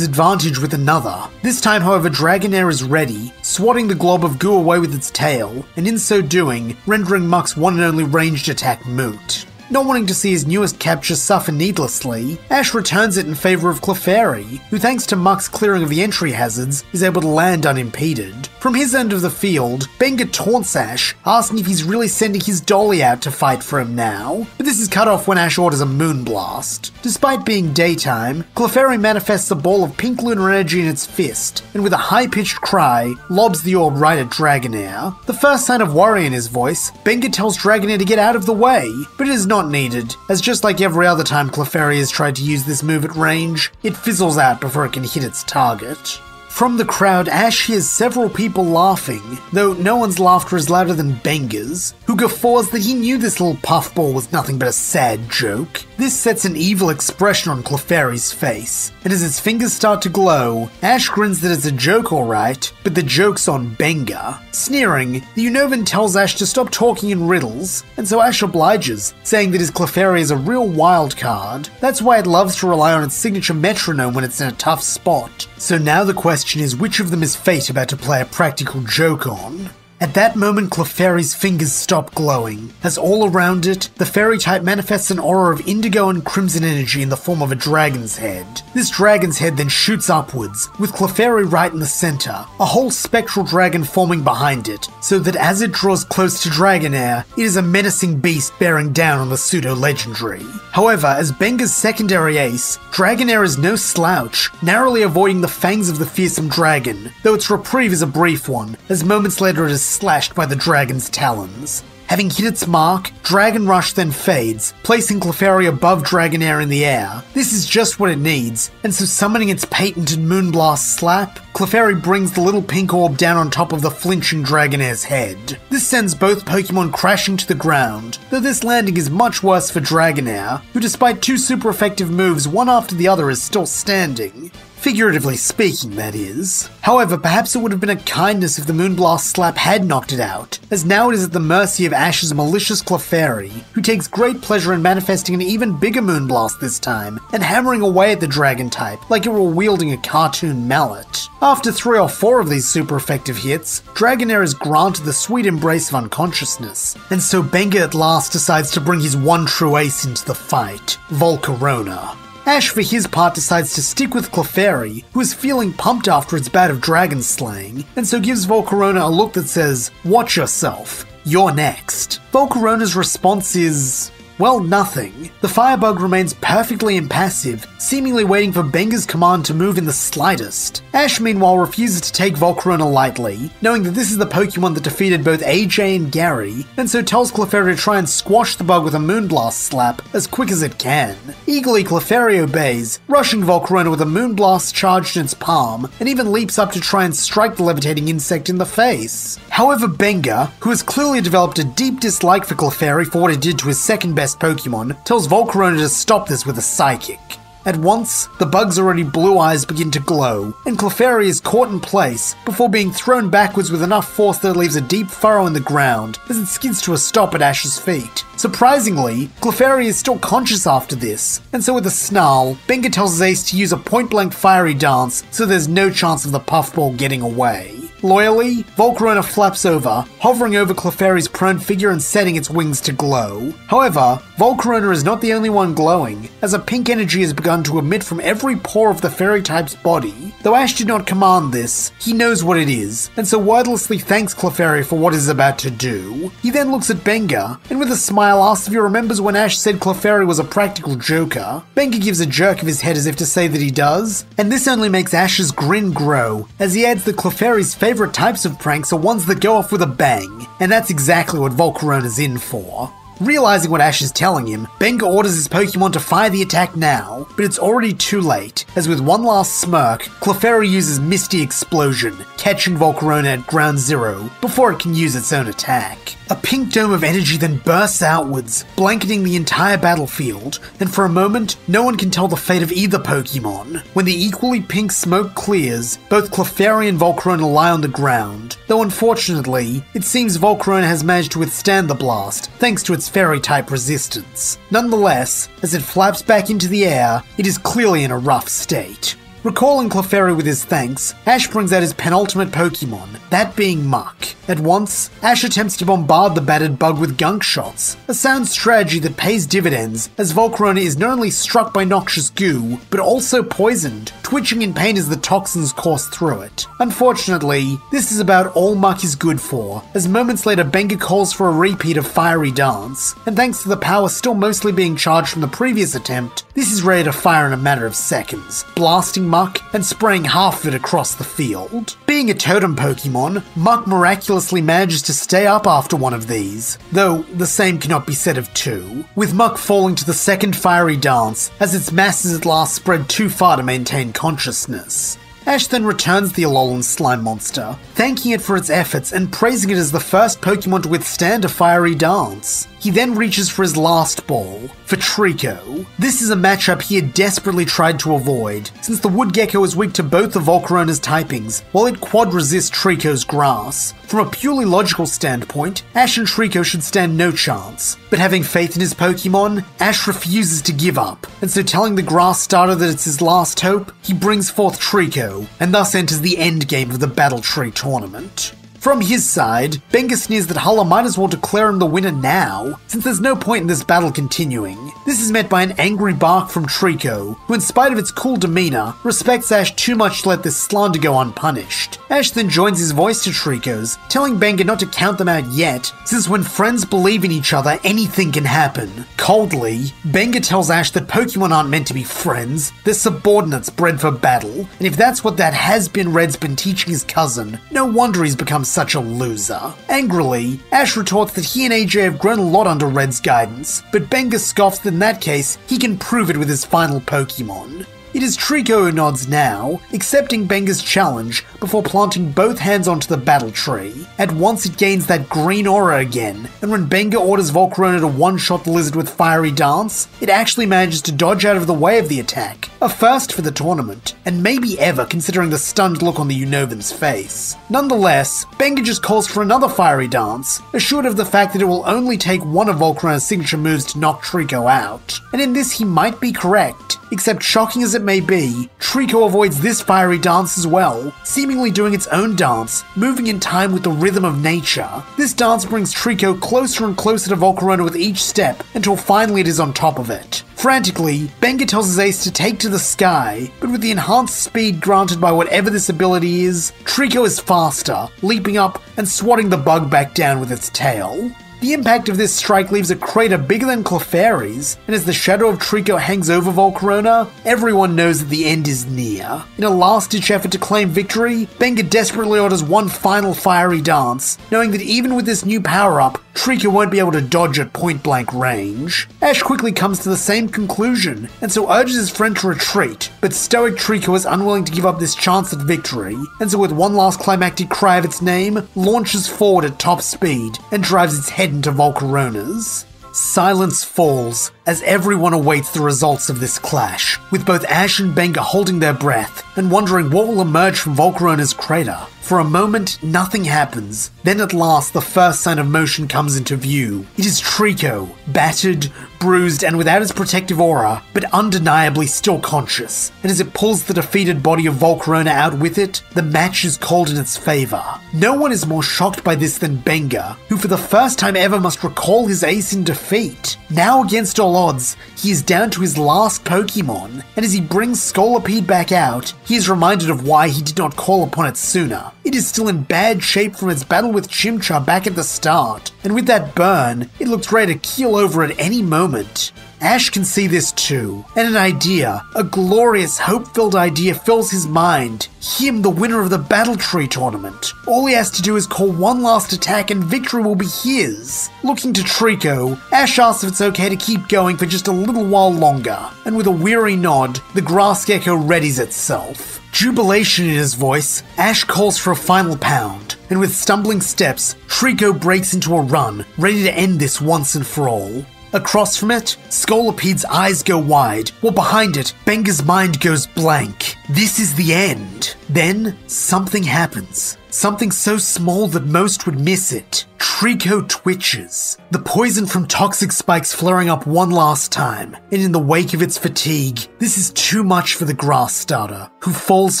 advantage with another. This time, however, Dragonair is ready, swatting the glob of goo away with its tail, and in so doing, rendering Muck's one and only ranged attack moot. Not wanting to see his newest capture suffer needlessly, Ash returns it in favour of Clefairy, who thanks to Muck's clearing of the entry hazards, is able to land unimpeded. From his end of the field, Benga taunts Ash, asking if he's really sending his dolly out to fight for him now, but this is cut off when Ash orders a Moonblast. Despite being daytime, Clefairy manifests a ball of pink lunar energy in its fist, and with a high-pitched cry, lobs the orb right at Dragonair. The first sign of worry in his voice, Benga tells Dragonair to get out of the way, but it is not needed, as just like every other time Clefairy has tried to use this move at range, it fizzles out before it can hit its target. From the crowd, Ash hears several people laughing, though no one's laughter is louder than Benga's, who guffaws that he knew this little puffball was nothing but a sad joke. This sets an evil expression on Clefairy's face, and as its fingers start to glow, Ash grins that it's a joke alright, but the joke's on Benga. Sneering, the Unovan tells Ash to stop talking in riddles, and so Ash obliges, saying that his Clefairy is a real wild card. That's why it loves to rely on its signature metronome when it's in a tough spot. So now the question is, which of them is fate about to play a practical joke on? At that moment, Clefairy's fingers stop glowing, as all around it, the fairy type manifests an aura of indigo and crimson energy in the form of a dragon's head. This dragon's head then shoots upwards, with Clefairy right in the center, a whole spectral dragon forming behind it, so that as it draws close to Dragonair, it is a menacing beast bearing down on the pseudo-legendary. However, as Benga's secondary ace, Dragonair is no slouch, narrowly avoiding the fangs of the fearsome dragon, though its reprieve is a brief one, as moments later it is slashed by the dragon's talons. Having hit its mark, Dragon Rush then fades, placing Clefairy above Dragonair in the air. This is just what it needs, and so summoning its patented Moonblast Slap, Clefairy brings the little pink orb down on top of the flinching Dragonair's head. This sends both Pokemon crashing to the ground, though this landing is much worse for Dragonair, who despite two super effective moves one after the other is still standing. Figuratively speaking, that is. However, perhaps it would have been a kindness if the Moonblast Slap had knocked it out, as now it is at the mercy of Ash's malicious Clefairy, who takes great pleasure in manifesting an even bigger Moonblast this time, and hammering away at the dragon type like it were wielding a cartoon mallet. After 3 or 4 of these super effective hits, Dragonair is granted the sweet embrace of unconsciousness, and so Benga at last decides to bring his one true ace into the fight, Volcarona. Ash, for his part, decides to stick with Clefairy, who is feeling pumped after its bout of dragon slaying, and so gives Volcarona a look that says, "Watch yourself, you're next." Volcarona's response is, well, nothing. The Firebug remains perfectly impassive, seemingly waiting for Benga's command to move in the slightest. Ash, meanwhile, refuses to take Volcarona lightly, knowing that this is the Pokemon that defeated both AJ and Gary, and so tells Clefairy to try and squash the bug with a Moonblast Slap as quick as it can. Eagerly, Clefairy obeys, rushing Volcarona with a Moonblast charged in its palm, and even leaps up to try and strike the levitating insect in the face. However, Benga, who has clearly developed a deep dislike for Clefairy for what it did to his second best Pokemon, tells Volcarona to stop this with a Psychic. At once, the bug's already blue eyes begin to glow, and Clefairy is caught in place before being thrown backwards with enough force that it leaves a deep furrow in the ground as it skids to a stop at Ash's feet. Surprisingly, Clefairy is still conscious after this, and so with a snarl, Benga tells his ace to use a point-blank fiery dance so there's no chance of the puffball getting away. Loyally, Volcarona flaps over, hovering over Clefairy's prone figure and setting its wings to glow. However, Volcarona is not the only one glowing, as a pink energy has begun to emit from every pore of the fairy type's body. Though Ash did not command this, he knows what it is, and so wordlessly thanks Clefairy for what it is about to do. He then looks at Benga, and with a smile asks if he remembers when Ash said Clefairy was a practical joker. Benga gives a jerk of his head as if to say that he does, and this only makes Ash's grin grow, as he adds that Clefairy's favourite types of pranks are ones that go off with a bang, and that's exactly what Volcarona's in for. Realizing what Ash is telling him, Benga orders his Pokemon to fire the attack now, but it's already too late, as with one last smirk, Clefairy uses Misty Explosion, catching Volcarona at ground zero before it can use its own attack. A pink dome of energy then bursts outwards, blanketing the entire battlefield, and for a moment, no one can tell the fate of either Pokemon. When the equally pink smoke clears, both Clefairy and Volcarona lie on the ground, though unfortunately, it seems Volcarona has managed to withstand the blast, thanks to its fairy-type resistance. Nonetheless, as it flaps back into the air, it is clearly in a rough state. Recalling Clefairy with his thanks, Ash brings out his penultimate Pokemon, that being Muck. At once, Ash attempts to bombard the battered bug with gunk shots, a sound strategy that pays dividends, as Volcarona is not only struck by noxious goo, but also poisoned, twitching in pain as the toxins course through it. Unfortunately, this is about all Muck is good for, as moments later Benga calls for a repeat of Fiery Dance, and thanks to the power still mostly being charged from the previous attempt, this is ready to fire in a matter of seconds, blasting Muck and spraying half of it across the field. Being a totem Pokemon, Muck miraculously manages to stay up after one of these, though the same cannot be said of two, with Muck falling to the second Fiery Dance as its masses at last spread too far to maintain consciousness. Ash then returns the Alolan slime monster, thanking it for its efforts and praising it as the first Pokemon to withstand a Fiery Dance. He then reaches for his last ball, for Trico. This is a matchup he had desperately tried to avoid, since the Woodgecko is weak to both of Volcarona's typings, while it quad-resists Trico's grass. From a purely logical standpoint, Ash and Trico should stand no chance, but having faith in his Pokemon, Ash refuses to give up, and so telling the grass starter that it's his last hope, he brings forth Trico, and thus enters the endgame of the Battle Tree tournament. From his side, Benga sneers that Hulla might as well declare him the winner now, since there's no point in this battle continuing. This is met by an angry bark from Trico, who in spite of its cool demeanor, respects Ash too much to let this slander go unpunished. Ash then joins his voice to Trico's, telling Benga not to count them out yet, since when friends believe in each other, anything can happen. Coldly, Benga tells Ash that Pokemon aren't meant to be friends, they're subordinates bred for battle, and if that's what that has-been Red's been teaching his cousin, no wonder he's become such a loser. Angrily, Ash retorts that he and AJ have grown a lot under Red's guidance, but Benga scoffs that in that case, he can prove it with his final Pokemon. It is Trico who nods now, accepting Benga's challenge before planting both hands onto the battle tree. At once it gains that green aura again, and when Benga orders Volcarona to one-shot the lizard with Fiery Dance, it actually manages to dodge out of the way of the attack, a first for the tournament, and maybe ever considering the stunned look on the Unovan's face. Nonetheless, Benga just calls for another Fiery Dance, assured of the fact that it will only take one of Volcarona's signature moves to knock Trico out, and in this he might be correct. Except shocking as it may be, Trico avoids this Fiery Dance as well, seemingly doing its own dance, moving in time with the rhythm of nature. This dance brings Trico closer and closer to Volcarona with each step, until finally it is on top of it. Frantically, Benga tells his ace to take to the sky, but with the enhanced speed granted by whatever this ability is, Trico is faster, leaping up and swatting the bug back down with its tail. The impact of this strike leaves a crater bigger than Clefairy's, and as the shadow of Trico hangs over Volcarona, everyone knows that the end is near. In a last-ditch effort to claim victory, Benga desperately orders one final Fiery Dance, knowing that even with this new power-up, Trico won't be able to dodge at point-blank range. Ash quickly comes to the same conclusion, and so urges his friend to retreat, but stoic Trico is unwilling to give up this chance at victory, and so with one last climactic cry of its name, launches forward at top speed, and drives its head into Volcarona's. Silence falls, as everyone awaits the results of this clash, with both Ash and Benga holding their breath and wondering what will emerge from Volcarona's crater. For a moment, nothing happens. Then at last, the first sign of motion comes into view. It is Trico, battered, bruised, and without his protective aura, but undeniably still conscious. And as it pulls the defeated body of Volcarona out with it, the match is called in its favor. No one is more shocked by this than Benga, who for the first time ever must recall his ace in defeat. Now against all odds, he is down to his last Pokemon, and as he brings Scolipede back out, he is reminded of why he did not call upon it sooner. It is still in bad shape from its battle with Chimchar back at the start, and with that burn, it looks ready to keel over at any moment. Ash can see this too, and an idea, a glorious, hope-filled idea fills his mind. Him, the winner of the Battle Tree tournament. All he has to do is call one last attack and victory will be his. Looking to Trico, Ash asks if it's okay to keep going for just a little while longer, and with a weary nod, the grass gecko readies itself. Jubilation in his voice, Ash calls for a final pound, and with stumbling steps, Trico breaks into a run, ready to end this once and for all. Across from it, Scolipede's eyes go wide, while behind it, Benga's mind goes blank. This is the end. Then, something happens. Something so small that most would miss it. Trico twitches, the poison from toxic spikes flaring up one last time, and in the wake of its fatigue, this is too much for the grass starter, who falls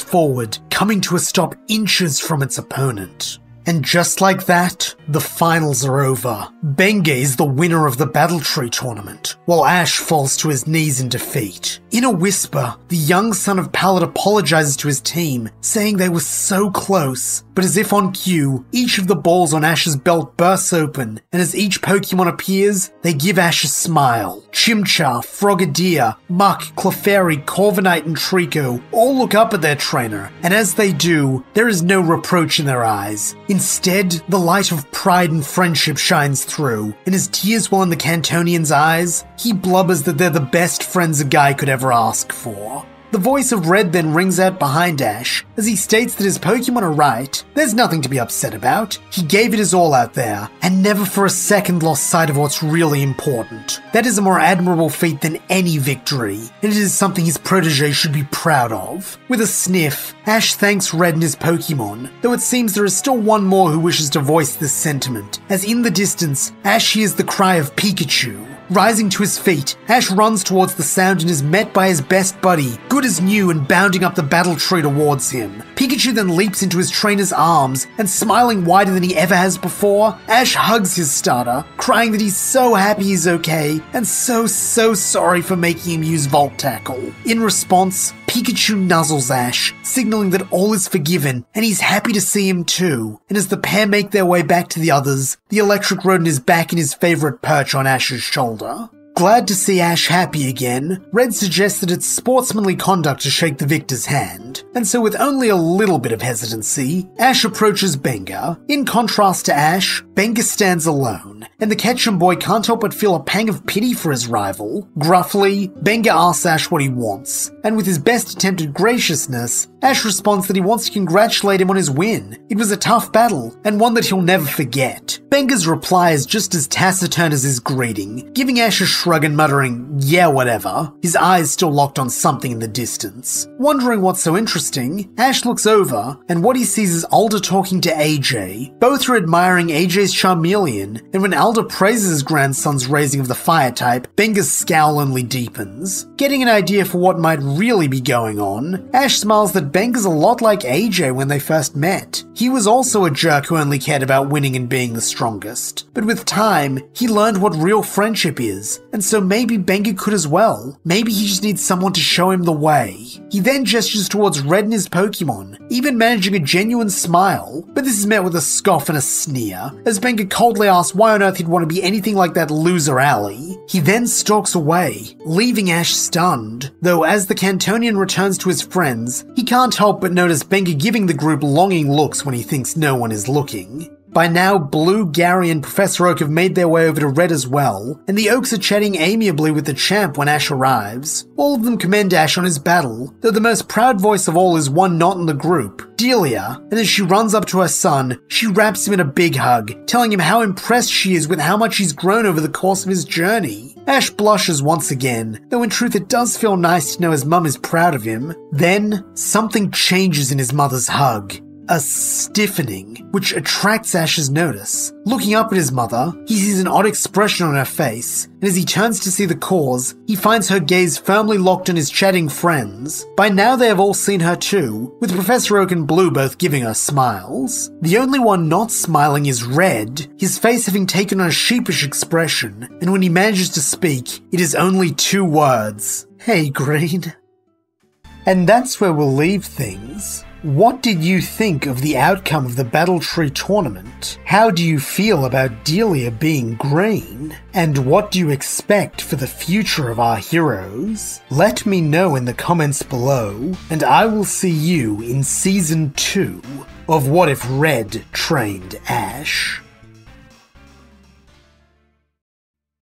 forward, coming to a stop inches from its opponent. And just like that, the finals are over. Benga is the winner of the Battle Tree tournament, while Ash falls to his knees in defeat. In a whisper, the young son of Pallet apologizes to his team, saying they were so close. But as if on cue, each of the balls on Ash's belt bursts open, and as each Pokemon appears, they give Ash a smile. Chimchar, Frogadier, Muck, Clefairy, Corviknight, and Trico all look up at their trainer, and as they do, there is no reproach in their eyes. Instead, the light of pride and friendship shines through, and as tears well in the Cantonian's eyes, he blubbers that they're the best friends a guy could ever ask for. The voice of Red then rings out behind Ash, as he states that his Pokemon are right. There's nothing to be upset about. He gave it his all out there, and never for a second lost sight of what's really important. That is a more admirable feat than any victory, and it is something his protege should be proud of. With a sniff, Ash thanks Red and his Pokemon, though it seems there is still one more who wishes to voice this sentiment, as in the distance, Ash hears the cry of Pikachu. Rising to his feet, Ash runs towards the sound and is met by his best buddy, good as new and bounding up the battle tree towards him. Pikachu then leaps into his trainer's arms, and smiling wider than he ever has before, Ash hugs his starter, crying that he's so happy he's okay, and so sorry for making him use Volt Tackle. In response, Pikachu nuzzles Ash, signaling that all is forgiven, and he's happy to see him too. And as the pair make their way back to the others, the electric rodent is back in his favorite perch on Ash's shoulder. Glad to see Ash happy again, Red suggests that it's sportsmanly conduct to shake the victor's hand, and so with only a little bit of hesitancy, Ash approaches Benga. In contrast to Ash, Benga stands alone, and the Ketchum boy can't help but feel a pang of pity for his rival. Gruffly, Benga asks Ash what he wants, and with his best attempt at graciousness, Ash responds that he wants to congratulate him on his win. It was a tough battle, and one that he'll never forget. Benga's reply is just as taciturn as his greeting, giving Ash a shrug and muttering, "Yeah, whatever," his eyes still locked on something in the distance. Wondering what's so interesting, Ash looks over, and what he sees is Alder talking to AJ. Both are admiring AJ's Charmeleon, and when Alder praises his grandson's raising of the fire type, Benga's scowl only deepens. Getting an idea for what might really be going on, Ash smiles that Benga's a lot like AJ when they first met. He was also a jerk who only cared about winning and being the strongest. But with time, he learned what real friendship is, and so maybe Benga could as well. Maybe he just needs someone to show him the way. He then gestures towards Red and his Pokemon, even managing a genuine smile, but this is met with a scoff and a sneer, as Benga coldly asks why on earth he'd want to be anything like that loser Ally. He then stalks away, leaving Ash stunned, though as the Cantonian returns to his friends, he can't help but notice Benga giving the group longing looks when he thinks no one is looking. By now, Blue, Gary, and Professor Oak have made their way over to Red as well, and the Oaks are chatting amiably with the champ when Ash arrives. All of them commend Ash on his battle, though the most proud voice of all is one not in the group, Delia, and as she runs up to her son, she wraps him in a big hug, telling him how impressed she is with how much he's grown over the course of his journey. Ash blushes once again, though in truth it does feel nice to know his mum is proud of him. Then, something changes in his mother's hug. A stiffening, which attracts Ash's notice. Looking up at his mother, he sees an odd expression on her face, and as he turns to see the cause, he finds her gaze firmly locked on his chatting friends. By now they have all seen her too, with Professor Oak and Blue both giving her smiles. The only one not smiling is Red, his face having taken on a sheepish expression, and when he manages to speak, it is only 2 words. "Hey, Green." And that's where we'll leave things. What did you think of the outcome of the Battle Tree tournament? How do you feel about Delia being green? And what do you expect for the future of our heroes? Let me know in the comments below, and I will see you in Season 2 of What If Red Trained Ash.